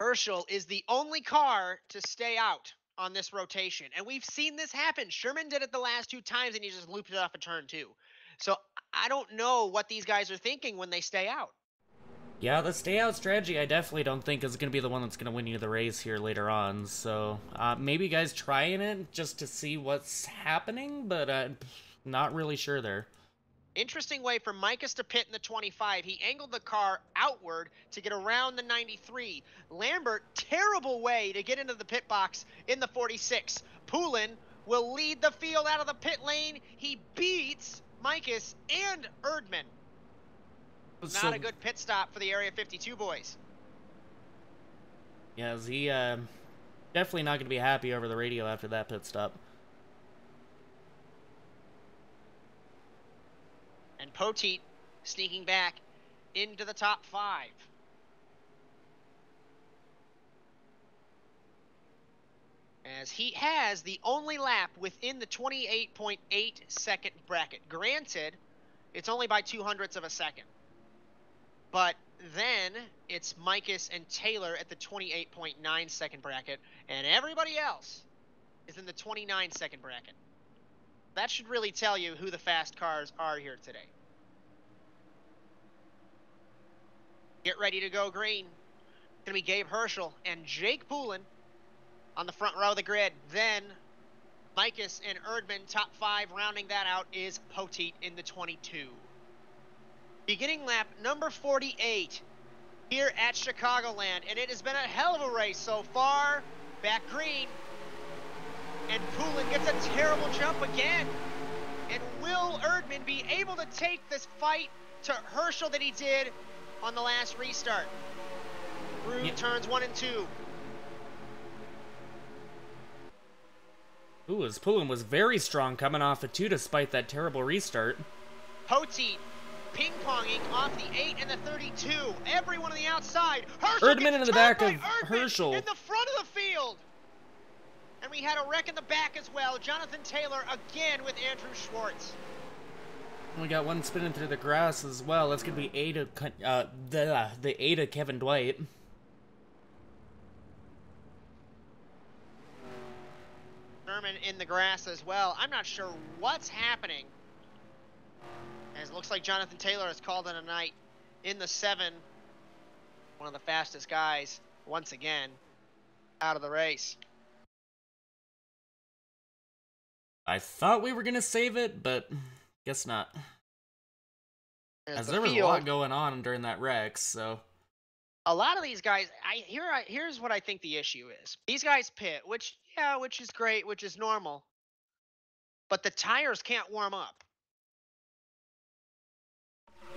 Herschel is the only car to stay out on this rotation. And we've seen this happen. Sherman did it the last 2 times, and he just looped it off of turn 2. So I don't know what these guys are thinking when they stay out. Yeah, the stay out strategy I definitely don't think is going to be the one that's going to win you the race here later on. So maybe guys trying it just to see what's happening, but not really sure there. Interesting way for Micus to pit in the 25. He angled the car outward to get around the 93. Lambert, terrible way to get into the pit box in the 46. Poulin will lead the field out of the pit lane. He beats Micus and Erdman. Not a good pit stop for the Area 52 boys. Yeah, he definitely not going to be happy over the radio after that pit stop. And Poteet sneaking back into the top 5. As he has the only lap within the 28.8 second bracket. Granted, it's only by 0.02 of a second. But then it's Micus and Taylor at the 28.9 second bracket, and everybody else is in the 29 second bracket. That should really tell you who the fast cars are here today. Get ready to go green. It's going to be Gabe Herschel and Jake Poulin on the front row of the grid. Then Micus and Erdman, top 5. Rounding that out is Poteet in the 22. Beginning lap number 48 here at Chicagoland. And it has been a hell of a race so far. Back green. And Poulin gets a terrible jump again. And will Erdman be able to take this fight to Herschel that he did on the last restart? Through turns 1 and 2. Ooh, as Poulin was very strong coming off a 2 despite that terrible restart. Poteet ping-ponging off the 8 and the 32. Everyone on the outside. Herschel Erdman in the back of Herschel. In the front of the field. And we had a wreck in the back as well. Jonathan Taylor again with Andrew Schwartz. We got one spinning through the grass as well. That's going to be the 8 of Kevin Dwight. Sherman in the grass as well. I'm not sure what's happening. As it looks like Jonathan Taylor has called it a night in the 7. One of the fastest guys, once again, out of the race. I thought we were going to save it, but guess not. As there was a lot going on during that wreck, so... A lot of these guys, here's what I think the issue is. These guys pit, which is great, which is normal. But the tires can't warm up.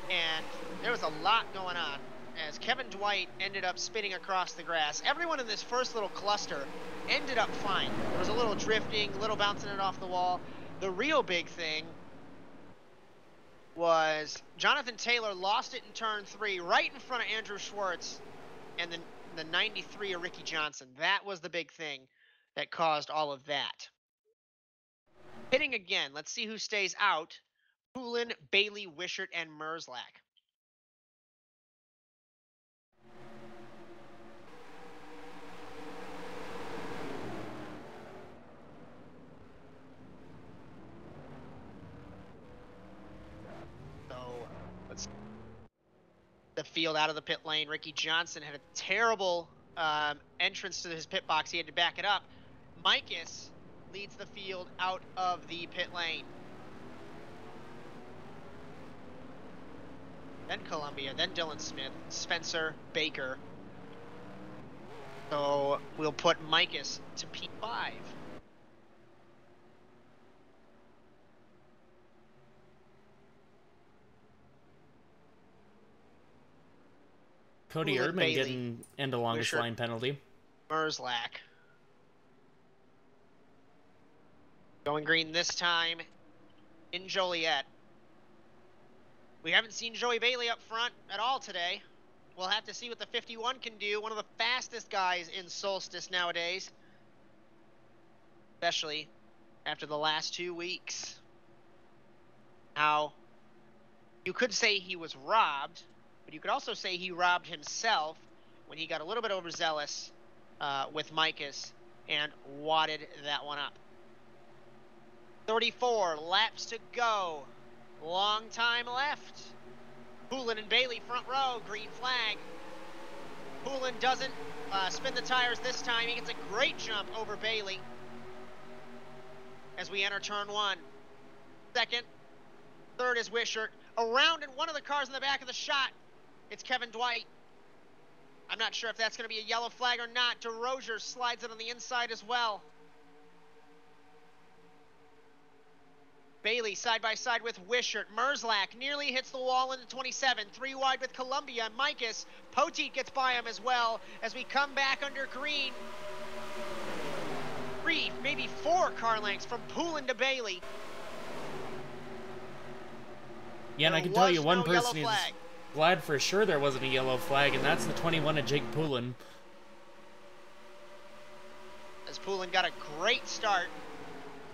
And there was a lot going on as Kevin Dwight ended up spinning across the grass. Everyone in this first little cluster ended up fine. There was a little drifting, a little bouncing it off the wall. The real big thing was Jonathan Taylor lost it in turn 3 right in front of Andrew Schwartz and then the 93 of Ricky Johnson. That was the big thing that caused all of that. Pitting again. Let's see who stays out. Poulin, Bailey, Wishart, and Merzlak. The field out of the pit lane. Ricky Johnson had a terrible entrance to his pit box. He had to back it up. Micus leads the field out of the pit lane. Then Columbia, then Dylan Smith, Spencer, Baker. So we'll put Micus to P5. Cody Erdman getting into longest line penalty. Merzlak. Going green this time in Joliet. We haven't seen Joey Bailey up front at all today. We'll have to see what the 51 can do. One of the fastest guys in Solstice nowadays. Especially after the last 2 weeks. Now, you could say he was robbed, but you could also say he robbed himself when he got a little bit overzealous with Micus and wadded that one up. 34 laps to go. Long time left. Poulin and Bailey front row, green flag. Poulin doesn't spin the tires this time. He gets a great jump over Bailey as we enter turn 1. Second, third is Wishart. Around in one of the cars in the back of the shot, it's Kevin Dwight. I'm not sure if that's going to be a yellow flag or not. DeRozier slides it on the inside as well. Bailey side by side with Wishart. Merzlak nearly hits the wall into 27. 3 wide with Columbia. Micus. Poteet gets by him as well as we come back under green. 3, maybe 4 car lengths from Poulin to Bailey. Yeah, and I can tell you one person is glad for sure there wasn't a yellow flag, and that's the 21 of Jake Poulin. As Poulin got a great start.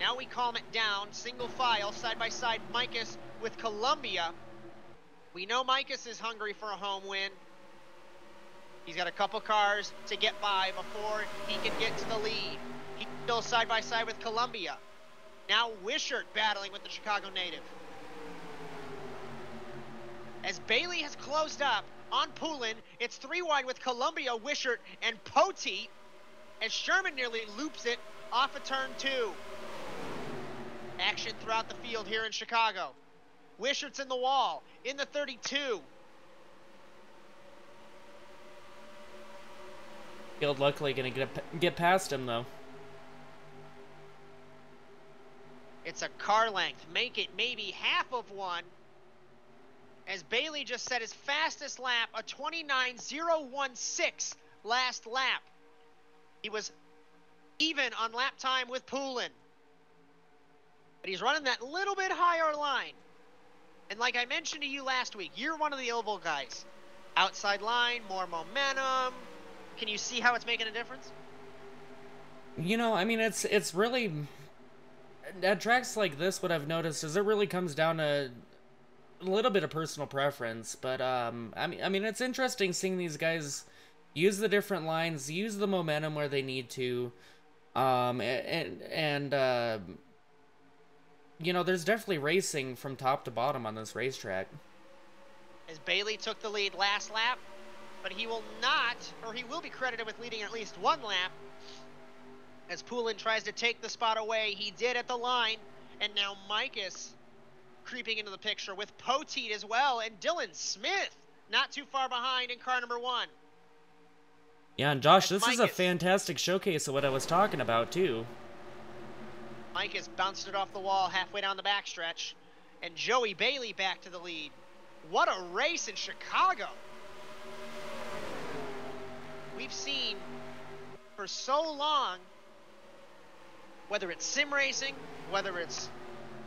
Now we calm it down, single file, side by side, Micus with Columbia. We know Micus is hungry for a home win. He's got a couple cars to get by before he can get to the lead. He's still side by side with Columbia. Now Wishart battling with the Chicago native. As Bailey has closed up on Poulin, it's 3 wide with Columbia, Wishart, and Poteet as Sherman nearly loops it off of turn 2. Action throughout the field here in Chicago. Wishart's in the wall, in the 32. Field luckily going to get past him, though. It's a car length. Make it maybe half of one. As Bailey just set his fastest lap, a 29.016 last lap. He was even on lap time with Poulin. But he's running that little bit higher line. And like I mentioned to you last week, you're one of the oval guys. Outside line, more momentum. Can you see how it's making a difference? You know, I mean, it's really... At tracks like this, what I've noticed is it really comes down to a little bit of personal preference. But, I mean, it's interesting seeing these guys use the different lines, use the momentum where they need to. You know, there's definitely racing from top to bottom on this racetrack. As Bailey took the lead last lap, but he will not, or he will be credited with leading at least 1 lap. As Poulin tries to take the spot away, he did at the line, and now Micus creeping into the picture with Poteet as well, and Dylan Smith not too far behind in car number 1. Yeah, and Josh, this is a fantastic showcase of what I was talking about, too. Micus bounced it off the wall halfway down the backstretch, and Joey Bailey back to the lead. What a race in Chicago. We've seen for so long, whether it's sim racing, whether it's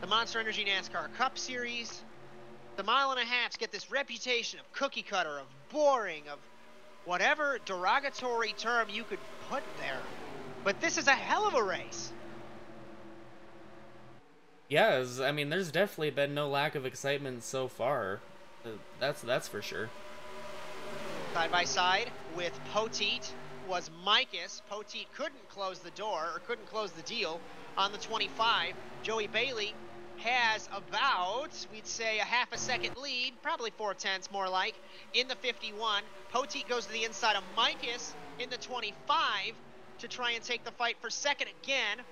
the Monster Energy NASCAR Cup Series, the mile and a halves get this reputation of cookie cutter, of boring, of whatever derogatory term you could put there. But this is a hell of a race. Yeah, I mean, there's definitely been no lack of excitement so far. That's for sure. Side by side with Poteet was Micus. Poteet couldn't close the door, or couldn't close the deal on the 25. Joey Bailey has about, we'd say, a half a second lead, probably 4/10 more like, in the 51. Poteet goes to the inside of Micus in the 25 to try and take the fight for second again.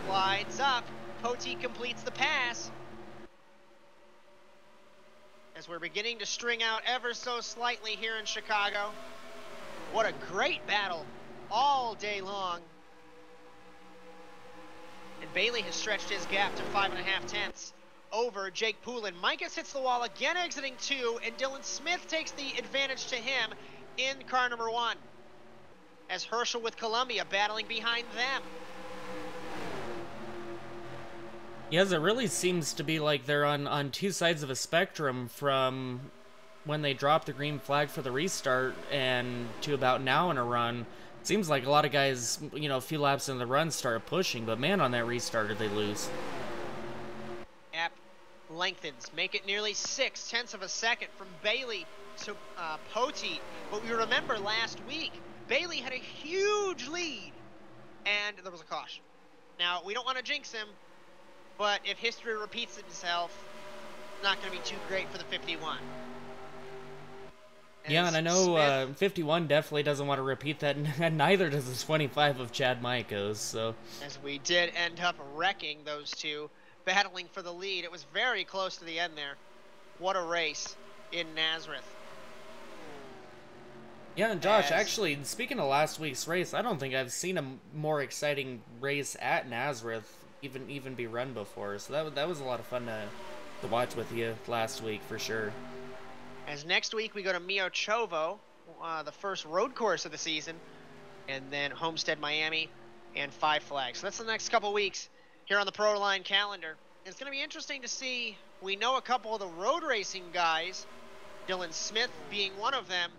Slides up. Poteet completes the pass. As we're beginning to string out ever so slightly here in Chicago. What a great battle all day long. And Bailey has stretched his gap to 5.5 over Jake Poulin. Micus hits the wall again, exiting 2, and Dylan Smith takes the advantage to him in car number 1. As Herschel with Columbia battling behind them. Yes, it really seems to be like they're on two sides of a spectrum from when they dropped the green flag for the restart and to about now in a run. It seems like a lot of guys, you know, a few laps in the run started pushing, but man, on that restart did they lose. Gap lengthens, make it nearly 0.6 of a second from Bailey to Poteet. But we remember last week, Bailey had a huge lead, and there was a caution. Now, we don't want to jinx him, but if history repeats itself, it's not going to be too great for the 51. Yeah, and I know 51 definitely doesn't want to repeat that, and neither does the 25 of Chad Michaels, so... As we did end up wrecking those two, battling for the lead. It was very close to the end there. What a race in Nazareth. Yeah, and Josh, actually, speaking of last week's race, I don't think I've seen a more exciting race at Nazareth even be run before, so that was a lot of fun to watch with you last week, for sure. As next week we go to Mio Chovo, the first road course of the season, and then Homestead, Miami, and Five Flags. So that's the next couple weeks here on the Proline calendar. It's going to be interesting to see. We know a couple of the road racing guys, Dylan Smith being one of them,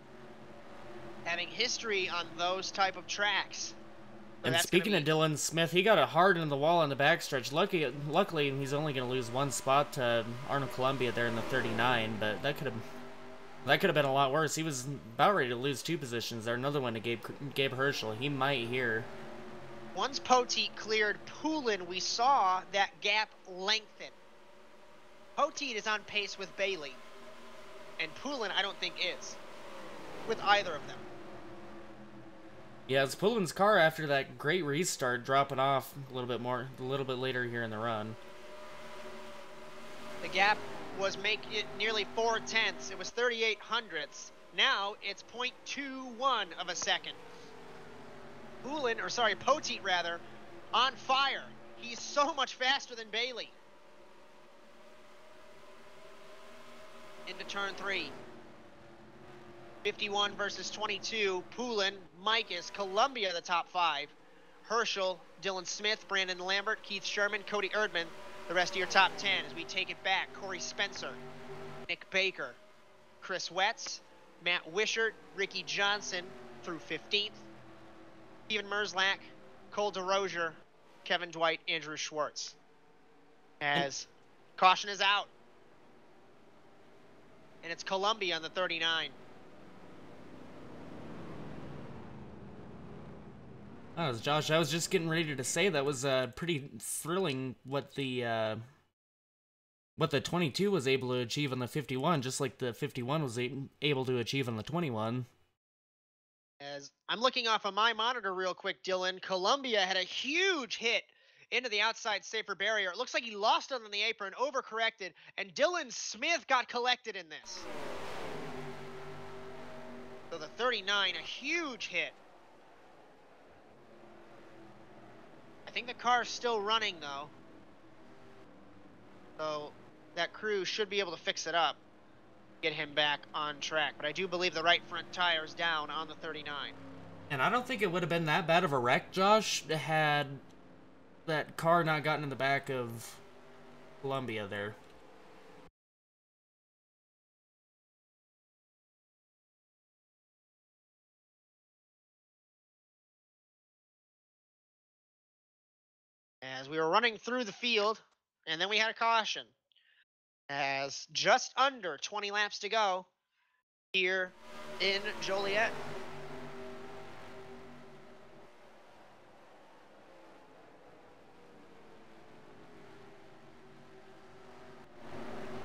having history on those type of tracks. So and speaking of Dylan Smith, he got a hard in the wall on the backstretch. Luckily, he's only going to lose one spot to Arnold Columbia there in the 39, but that could have been a lot worse. He was about ready to lose two positions there. Another one to Gabe Herschel. He might here. Once Poteet cleared Poulin, we saw that gap lengthen. Poteet is on pace with Bailey, and Poulin I don't think is, with either of them. Yeah, it's Poulin's car after that great restart dropping off a little bit later here in the run. The gap was nearly 0.4. It was 38 hundredths. Now it's 0.21 of a second. Poteet rather, on fire. He's so much faster than Bailey. Into turn 3. 51 versus 22. Poulin, Micus, Columbia the top 5. Herschel, Dylan Smith, Brandon Lambert, Keith Sherman, Cody Erdman. The rest of your top 10 as we take it back. Corey Spencer, Nick Baker, Chris Wetz, Matt Wishart, Ricky Johnson through 15th. Steven Merzlack, Cole DeRozier, Kevin Dwight, Andrew Schwartz. As caution is out. And it's Columbia on the 39. Oh, Josh, I was just getting ready to say that was pretty thrilling what the 22 was able to achieve on the 51, just like the 51 was able to achieve on the 21. As I'm looking off of my monitor real quick, Dylan, Columbia had a huge hit into the outside safer barrier. It looks like he lost it on the apron, overcorrected, and Dylan Smith got collected in this. So the 39, a huge hit. I think the car's still running, though. So that crew should be able to fix it up, get him back on track. But I do believe the right front tire is down on the 39. And I don't think it would have been that bad of a wreck, Josh, had that car not gotten in the back of Columbia there. As we were running through the field, and then we had a caution. As just under 20 laps to go here in Joliet.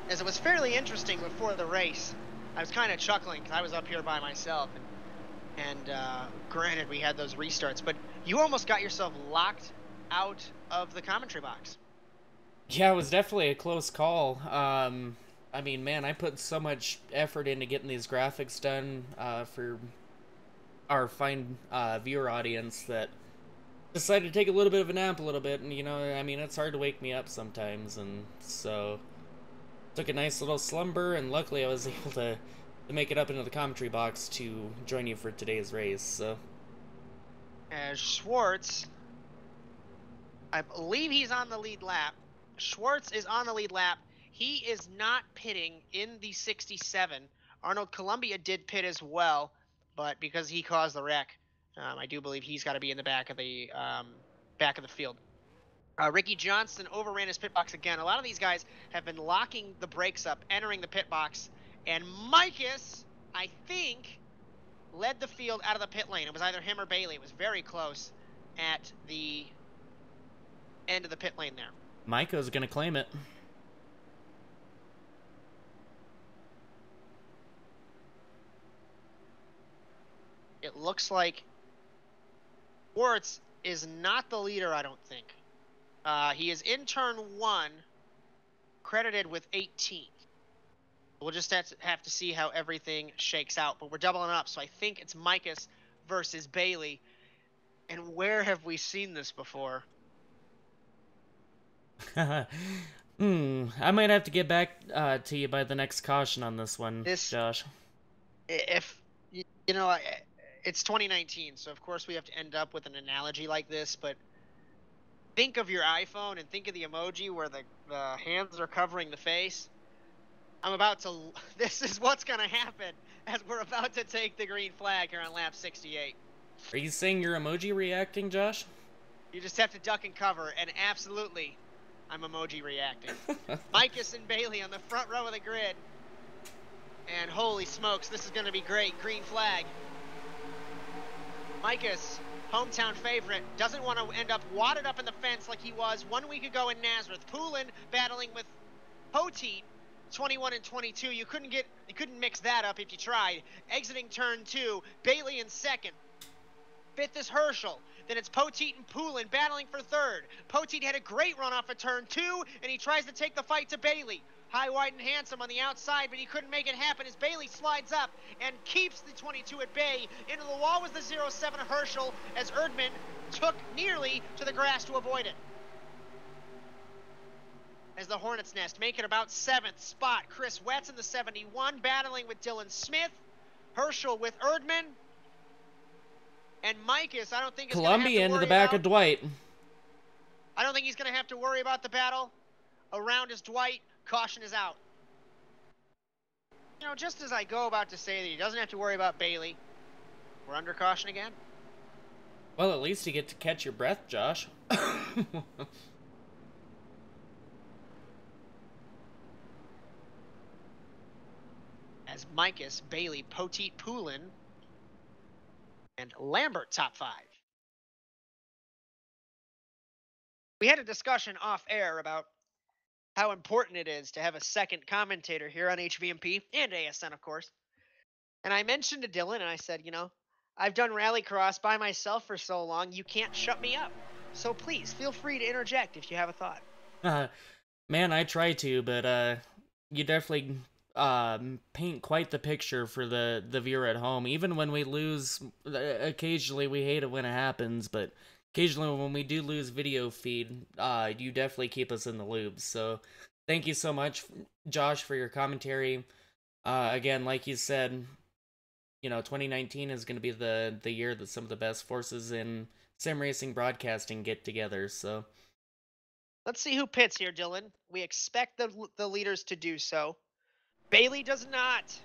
As it was fairly interesting before the race, I was kind of chuckling because I was up here by myself, and granted we had those restarts, but you almost got yourself locked out of the commentary box. Yeah, it was definitely a close call. I mean, man, I put so much effort into getting these graphics done for our fine viewer audience that decided to take a little bit of a nap a little bit, and, you know, I mean, it's hard to wake me up sometimes, and so took a nice little slumber, and luckily I was able to make it up into the commentary box to join you for today's race, so. As Schwartz, I believe he's on the lead lap. Schwartz is on the lead lap. He is not pitting in the 67. Arnold Columbia did pit as well, but because he caused the wreck, I do believe he's got to be in the back of the field. Ricky Johnson overran his pit box again. A lot of these guys have been locking the brakes up, entering the pit box, and Micus, I think, led the field out of the pit lane. It was either him or Bailey. It was very close at the end of the pit lane there. Micah's gonna claim it. It looks like Schwartz is not the leader, I don't think. He is in turn 1, credited with 18. We'll just have to see how everything shakes out, but we're doubling up, so I think it's Micus versus Bailey. And where have we seen this before? I might have to get back to you by the next caution on this one, Josh. If, you know, it's 2019, so of course we have to end up with an analogy like this, but think of your iPhone and think of the emoji where the hands are covering the face. This is what's going to happen as we're about to take the green flag here on lap 68. Are you saying you're emoji reacting, Josh? You just have to duck and cover, and absolutely, I'm emoji reacting. Micus and Bailey on the front row of the grid. And holy smokes, this is going to be great. Green flag. Micus, hometown favorite, doesn't want to end up wadded up in the fence like he was 1 week ago in Nazareth. Poulin battling with Poteet, 21 and 22. You couldn't mix that up if you tried. Exiting turn 2, Bailey in second. Fifth is Herschel. Then it's Poteet and Poulin battling for third. Poteet had a great run off of turn 2, and he tries to take the fight to Bailey. High, wide, and handsome on the outside, but he couldn't make it happen as Bailey slides up and keeps the 22 at bay. Into the wall was the 07 Herschel as Erdman took nearly to the grass to avoid it. As the Hornets' Nest make it about 7th spot. Chris Wetz in the 71 battling with Dylan Smith. Herschel with Erdman. And Micus, I don't think is going to have to Columbia into worry the back about, of Dwight. I don't think he's going to have to worry about the battle. Around is Dwight. Caution is out. You know, just as I go about to say that he doesn't have to worry about Bailey, we're under caution again. Well, at least you get to catch your breath, Josh. As Micus, Bailey, Poteet, Poulin, and Lambert top 5. We had a discussion off air about how important it is to have a second commentator here on HVMP and ASN, of course. And I mentioned to Dylan, and I said, you know, I've done Rallycross by myself for so long, you can't shut me up. So please, feel free to interject if you have a thought. Man, I try to, but you definitely paint quite the picture for the viewer at home. Even when we lose, occasionally we hate it when it happens, but occasionally when we do lose video feed, you definitely keep us in the loop. So thank you so much, Josh, for your commentary. Again, like you said, you know, 2019 is going to be the year that some of the best forces in sim racing broadcasting get together. So let's see who pits here, Dylan. We expect the leaders to do so. Bailey does not.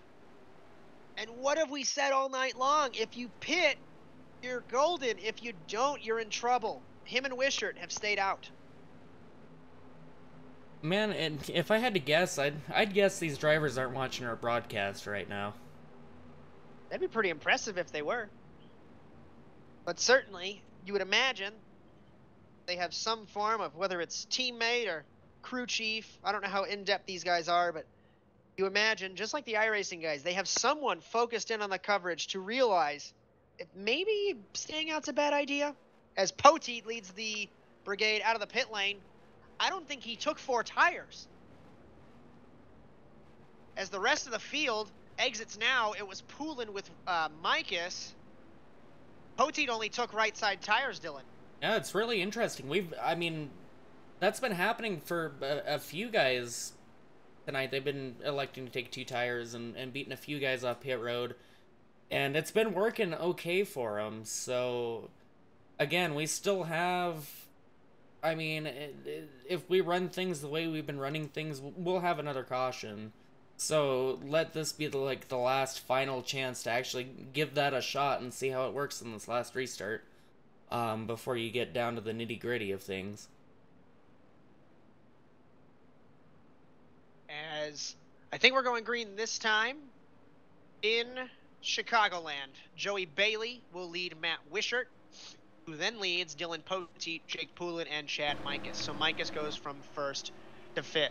And what have we said all night long? If you pit, you're golden. If you don't, you're in trouble. Him and Wishart have stayed out. Man, and if I had to guess, I'd guess these drivers aren't watching our broadcast right now. That'd be pretty impressive if they were. But certainly, you would imagine they have some form of, whether it's teammate or crew chief. I don't know how in-depth these guys are, but you imagine, just like the iRacing guys, they have someone focused in on the coverage to realize if maybe staying out's a bad idea. As Poteet leads the brigade out of the pit lane, I don't think he took 4 tires. As the rest of the field exits now, it was Poulin with Micus. Poteet only took right side tires, Dylan. Yeah, it's really interesting. I mean, that's been happening for a few guys tonight. They've been electing to take 2 tires and beating a few guys off pit road. And it's been working okay for them. So, again, we still have I mean, if we run things the way we've been running things, we'll have another caution. So let this be the last final chance to actually give that a shot and see how it works in this last restart, before you get down to the nitty-gritty of things. As I think we're going green this time in Chicagoland. Joey Bailey will lead Matt Wishart, who then leads Dylan Poteet, Jake Poulin, and Chad Micus. So Micus goes from 1st to 5th.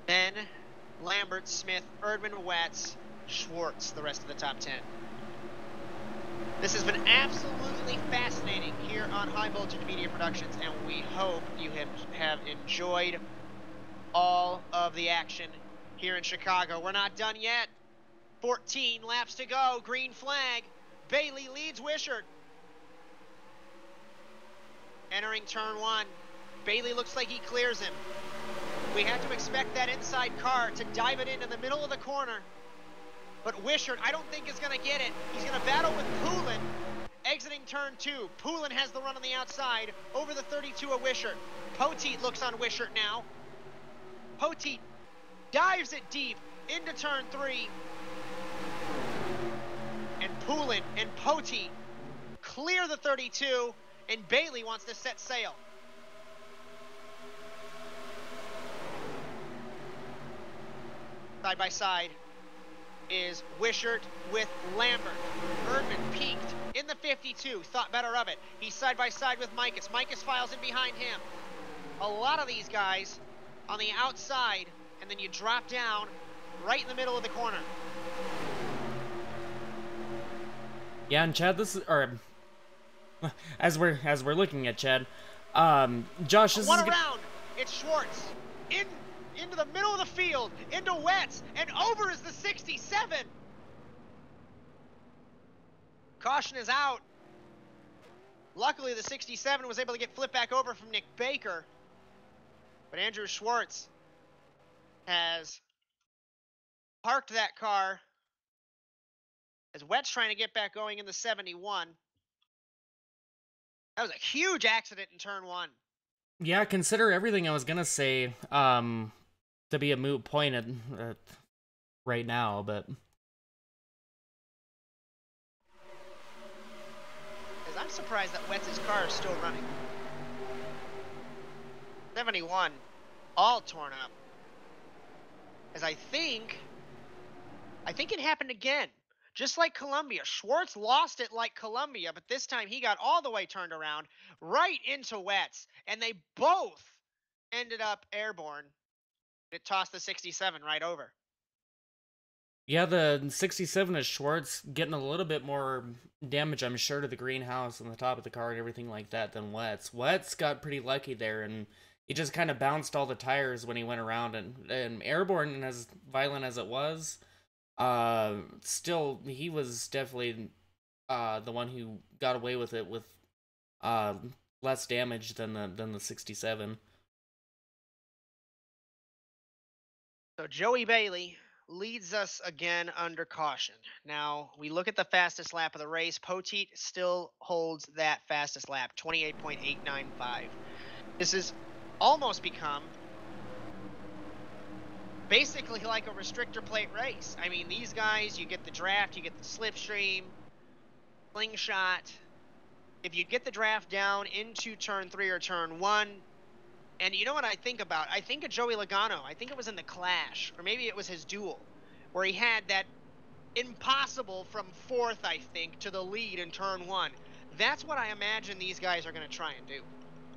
Then Lambert, Smith, Erdman, Wetz, Schwartz, the rest of the top 10. This has been absolutely fascinating here on High Voltage Media Productions, and we hope you have enjoyed all of the action here in Chicago. We're not done yet. 14 laps to go. Green flag. Bailey leads Wishart. Entering turn 1. Bailey looks like he clears him. We have to expect that inside car to dive it into the middle of the corner. But Wishart, I don't think is going to get it. He's going to battle with Poulin. Exiting turn 2. Poulin has the run on the outside over the 32 of Wishart. Poteet looks on Wishart now. Poteet dives it deep into turn 3. And Poulin and Poteet clear the 32, and Bailey wants to set sail. Side by side is Wishart with Lambert. Erdman peaked in the 52, thought better of it. He's side by side with Micus. Micus files in behind him. A lot of these guys on the outside, and then you drop down right in the middle of the corner. Yeah, and Chad, this is, or as we're looking at Chad, Josh, this One is around. It's Schwartz into the middle of the field, into Wetz, and over is the 67. Caution is out. Luckily, the 67 was able to get flipped back over from Nick Baker, but Andrew Schwartz has parked that car as Wetz trying to get back going in the 71. That was a huge accident in turn 1. Yeah, consider everything I was gonna say to be a moot point at right now, but I'm surprised that Wetz's car is still running. 71, all torn up. As I think it happened again. Just like Columbia. Schwartz lost it like Columbia, but this time he got all the way turned around right into Wetz, and they both ended up airborne. It tossed the 67 right over. yeah, the 67 is Schwartz getting a little bit more damage, I'm sure, to the greenhouse and the top of the car and everything like that than Wetz. Wetz got pretty lucky there, and he just kind of bounced all the tires when he went around, and airborne, and as violent as it was, still, he was definitely the one who got away with it with less damage than the 67. So Joey Bailey leads us again under caution. Now, we look at the fastest lap of the race. Poteet still holds that fastest lap, 28.895. This has almost become basically like a restrictor plate race. I mean, these guys, you get the draft, you get the slipstream, slingshot. If you get the draft down into turn 3 or turn 1, and you know what I think about? I think of Joey Logano. I think it was in the Clash, or maybe it was his duel, where he had that impossible from 4th, I think, to the lead in turn 1. That's what I imagine these guys are going to try and do.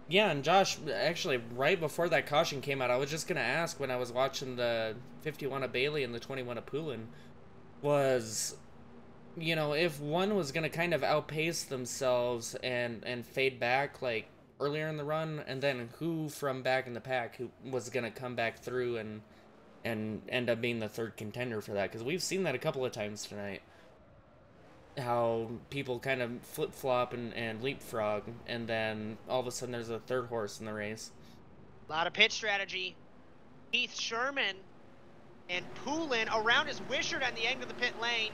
Yeah, and Josh, actually, right before that caution came out, I was just going to ask when I was watching the 51 of Bailey and the 21 of Poulin, was, you know, if one was going to kind of outpace themselves and fade back, like, earlier in the run, and then who from back in the pack who was going to come back through and end up being the third contender for that, because we've seen that a couple of times tonight, how people kind of flip-flop and leapfrog, and then all of a sudden there's a third horse in the race. A lot of pit strategy. Keith Sherman and Poulin around his Wishart on the end of the pit lane.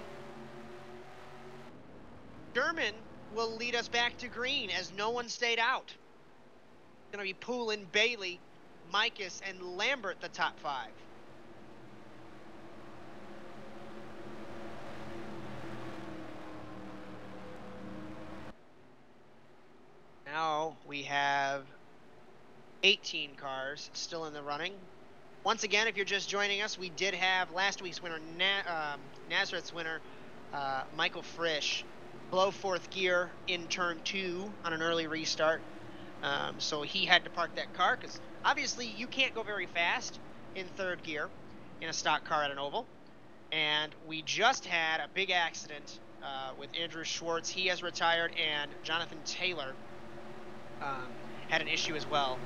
Sherman will lead us back to green as no one stayed out. Going to be Poulin, Bailey, Micus, and Lambert the top 5. Now we have 18 cars still in the running. Once again, if you're just joining us, we did have last week's winner, Nazareth's winner, Michael Frisch, blow 4th gear in turn 2 on an early restart. So he had to park that car because obviously you can't go very fast in 3rd gear in a stock car at an oval. And we just had a big accident with Andrew Schwartz. He has retired, and Jonathan Taylor had an issue as well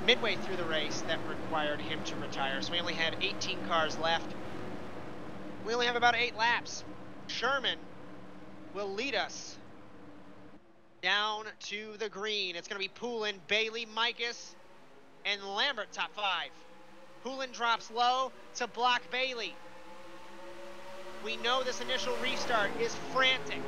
midway through the race that required him to retire. So we only have 18 cars left. We only have about 8 laps. Sherman will lead us down to the green. It's going to be Poulin, Bailey, Micus, and Lambert top 5. Poulin drops low to block Bailey. We know this initial restart is frantic.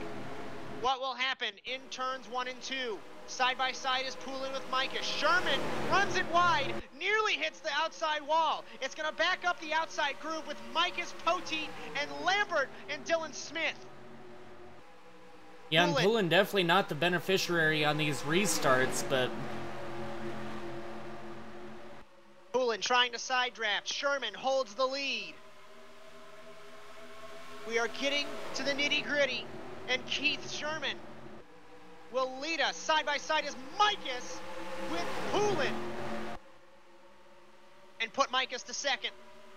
What will happen in turns 1 and 2? Side by side is Poulin with Micus. Sherman runs it wide, nearly hits the outside wall. It's going to back up the outside groove with Micus, Poteet, and Lambert and Dylan Smith. Yeah, and Poulin definitely not the beneficiary on these restarts, but... Poulin trying to side draft. Sherman holds the lead. We are getting to the nitty-gritty, and Keith Sherman will lead us. Side by side is Micus with Poulin. And put Micus to 2nd.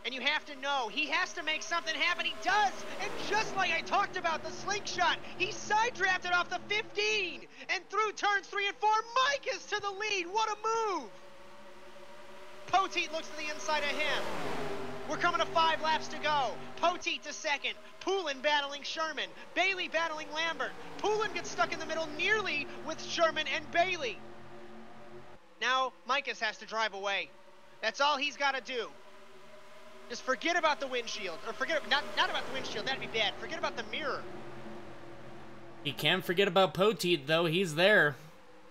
And you have to know, he has to make something happen. He does. And just like I talked about, the slingshot, he side drafted off the 15. And through turns 3 and 4, Micus to the lead. What a move. Poteet looks to the inside of him. We're coming to 5 laps to go. Poteet to 2nd. Poulin battling Sherman. Bailey battling Lambert. Poulin gets stuck in the middle nearly with Sherman and Bailey. Now Micus has to drive away. That's all he's got to do. Just forget about the windshield. Or forget, not about the windshield, that'd be bad. Forget about the mirror. He can't forget about Poteet, though. He's there.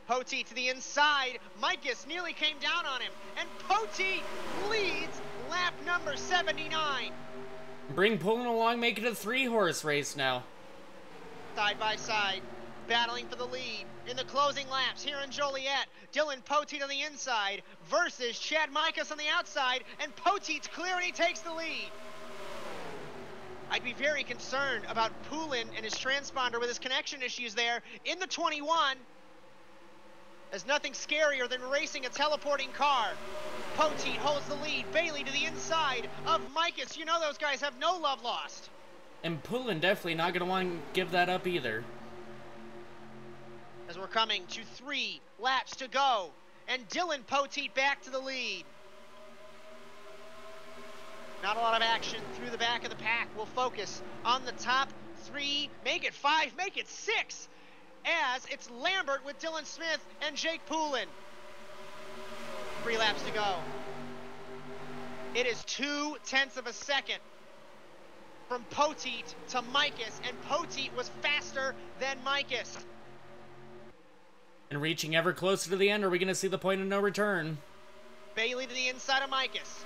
Poteet to the inside. Micus nearly came down on him. And Poteet leads lap number 79. Bring Poulin along, make it a 3-horse race now. Side by side, battling for the lead in the closing laps here in Joliet. Dylan Poteet on the inside versus Chad Micus on the outside, and Poteet's clear and he takes the lead. I'd be very concerned about Poulin and his transponder with his connection issues there in the 21. There's nothing scarier than racing a teleporting car. Poteet holds the lead. Bailey to the inside of Micus. You know those guys have no love lost. And Poulin definitely not going to want to give that up either. As we're coming to 3 laps to go. And Dylan Poteet back to the lead. Not a lot of action through the back of the pack. We'll focus on the top 3. Make it 5, make it 6. As it's Lambert with Dylan Smith and Jake Poulin. 3 laps to go. It is 0.2 of a second from Poteet to Micus, and Poteet was faster than Micus. And reaching ever closer to the end, are we going to see the point of no return? Bailey to the inside of Micus.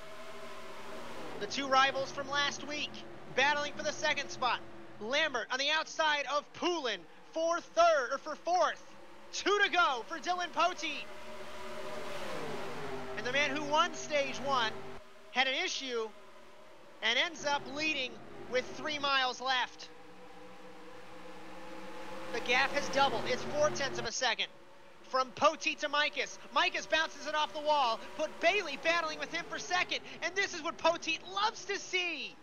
The 2 rivals from last week battling for the 2nd spot. Lambert on the outside of Poulin for 4th. 2 to go for Dylan Poteet. And the man who won stage 1 had an issue and ends up leading with 3 miles left. The gap has doubled. It's 0.4 of a second. From Poteet to Micus. Micus bounces it off the wall. Put Bailey battling with him for 2nd. And this is what Poteet loves to see.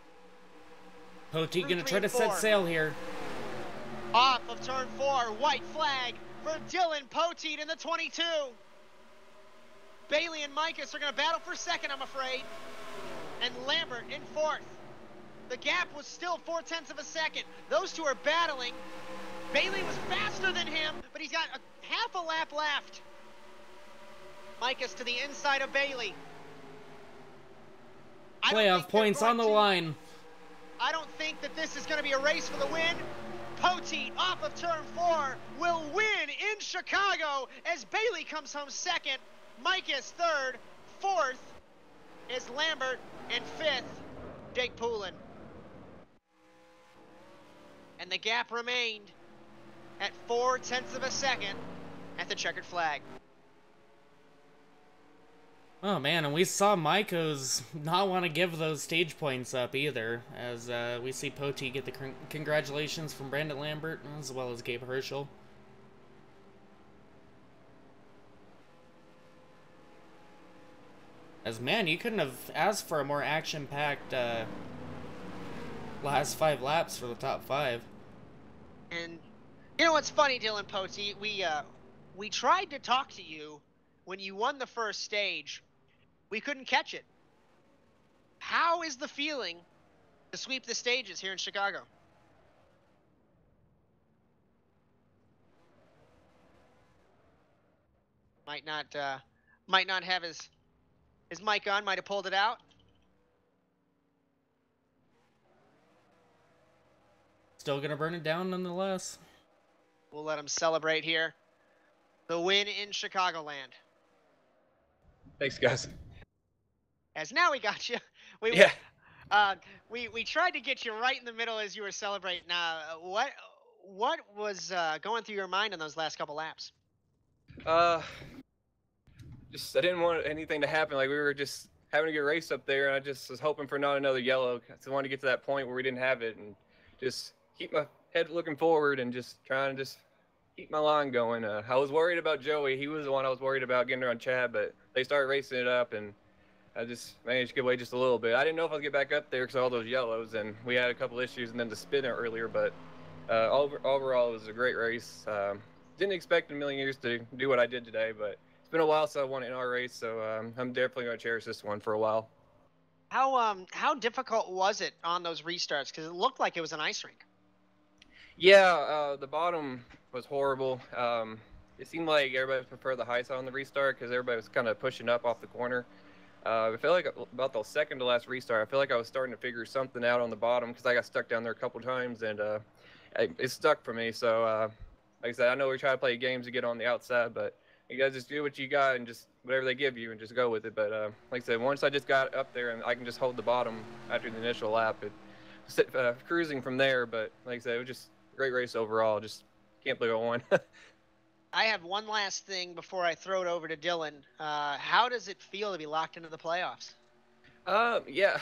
Poteet going to try to set sail here. Off of turn 4. White flag for Dylan Poteet in the 22. Bailey and Micus are going to battle for 2nd, I'm afraid. And Lambert in 4th. The gap was still 0.4 of a second. Those 2 are battling. Bailey was faster than him, but he's got half a lap left. Micus to the inside of Bailey. Playoff points on the line. I don't think that this is going to be a race for the win. Poteet off of turn 4 will win in Chicago as Bailey comes home 2nd. Mike is third. Fourth is Lambert. And fifth, Jake Poulin. And the gap remained at 0.4 of a second at the checkered flag. Oh man, and we saw Maiko's not want to give those stage points up either, as we see Poti get the congratulations from Brandon Lambert as well as Gabe Herschel. As man, you couldn't have asked for a more action-packed last 5 laps for the top 5. And you know what's funny, Dylan Poti? We tried to talk to you when you won the first stage. We couldn't catch it. How is the feeling to sweep the stages here in Chicago? Might not have his mic on. Might have pulled it out. Still gonna burn it down nonetheless. We'll let him celebrate here. The win in Chicagoland. Thanks, guys. As now we got you. We tried to get you right in the middle as you were celebrating. What was going through your mind on those last couple laps? Just I didn't want anything to happen. Like we were just having a good race up there, and I just was hoping for not another yellow. I wanted to get to that point where we didn't have it, and just keep my head looking forward and just trying to just keep my line going. I was worried about Joey. He was the one I was worried about getting around Chad, but they started racing it up, and I just managed to get away just a little bit. I didn't know if I'd get back up there because of all those yellows, and we had a couple issues, and then the spinner earlier. But overall, it was a great race. Didn't expect in a million years to do what I did today, but it's been a while since I won an NR race, so I'm definitely going to cherish this one for a while. How difficult was it on those restarts? Because it looked like it was an ice rink. Yeah, the bottom was horrible. It seemed like everybody preferred the high side on the restart because everybody was kind of pushing up off the corner. I feel like about the second to last restart, I feel like I was starting to figure something out on the bottom because I got stuck down there a couple times, and it stuck for me. So, like I said, I know we try to play games to get on the outside, but you guys just do what you got and just whatever they give you and just go with it. But like I said, once I just got up there and I can just hold the bottom after the initial lap, cruising from there. But like I said, it was just a great race overall. Just can't believe I won. I have one last thing before I throw it over to Dylan. How does it feel to be locked into the playoffs? Yeah,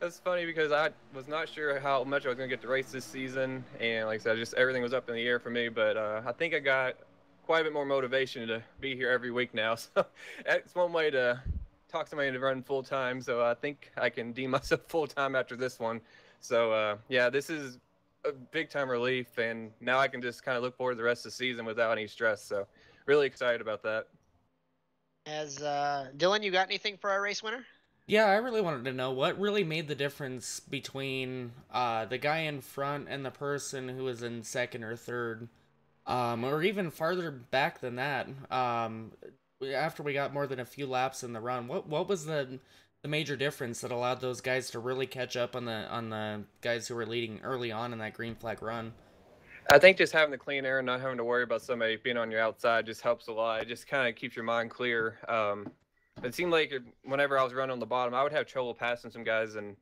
that's funny because I was not sure how much I was going to get to race this season. And like I said, just everything was up in the air for me. But I think I got quite a bit more motivation to be here every week now. So it's one way to talk somebody into running full time. So I think I can deem myself full time after this one. So yeah, this is a big time relief, and now I can just kind of look forward to the rest of the season without any stress. So really excited about that. As Dylan, you got anything for our race winner? Yeah, I really wanted to know what really made the difference between the guy in front and the person who was in second or third, or even farther back than that. After we got more than a few laps in the run, what was the major difference that allowed those guys to really catch up on the guys who were leading early on in that green flag run? I think just having the clean air and not having to worry about somebody being on your outside just helps a lot. It just kind of keeps your mind clear. It seemed like whenever I was running on the bottom, I would have trouble passing some guys, and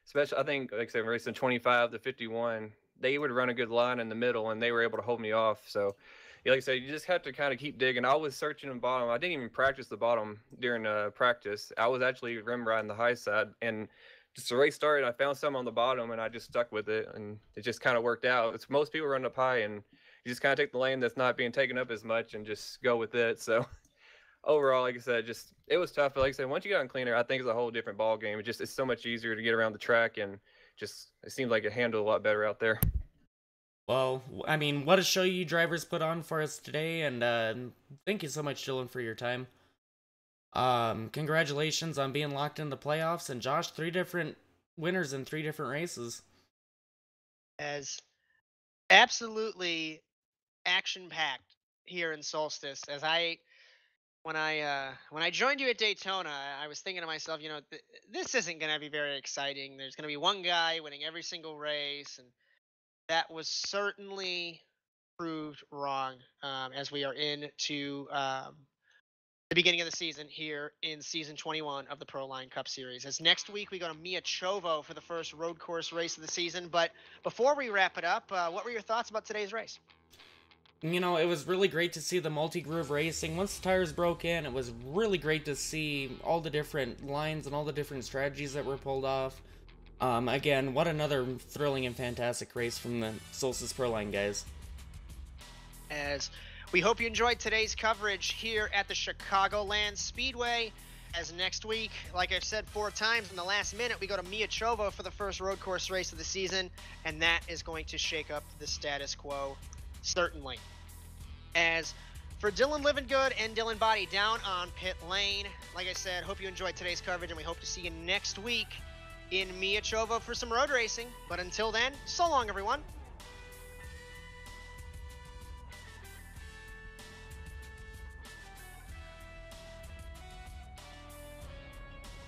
especially I think, like I said, racing 25 to 51, they would run a good line in the middle, and they were able to hold me off. So, yeah, like I said, you just have to kind of keep digging. I was searching the bottom. I didn't even practice the bottom during practice. I was actually rim riding the high side, and just the race started. I found some on the bottom, and I just stuck with it, and it just kind of worked out. It's most people run up high, and you just kind of take the lane that's not being taken up as much and just go with it. So overall, like I said, just it was tough. But like I said, once you got on cleaner, I think it's a whole different ball game. It's so much easier to get around the track, and just it seems like it handled a lot better out there. Well, I mean, what a show you drivers put on for us today, and thank you so much, Dylan, for your time. Congratulations on being locked in the playoffs, and Josh, 3 different winners in 3 different races. As absolutely action-packed here in Solstice. As when I joined you at Daytona, I was thinking to myself, this isn't going to be very exciting. There's going to be one guy winning every single race, and that was certainly proved wrong, as we are into the beginning of the season here in season 21 of the Proline Cup Series. As next week we go to Miachovo for the first road course race of the season. But before we wrap it up, what were your thoughts about today's race? You know, it was really great to see the multi-groove racing. Once the tires broke in, it was really great to see all the different lines and all the different strategies that were pulled off. Again, what another thrilling and fantastic race from the Solstice Proline guys. As we hope you enjoyed today's coverage here at the Chicagoland Speedway. As next week, like I've said 4 times in the last minute, we go to Miachovo for the first road course race of the season, and that is going to shake up the status quo, certainly. As for Dylan Livingood and Dylan Body down on pit lane, like I said, hope you enjoyed today's coverage, and we hope to see you next week in Miachovo for some road racing. But until then, so long, everyone.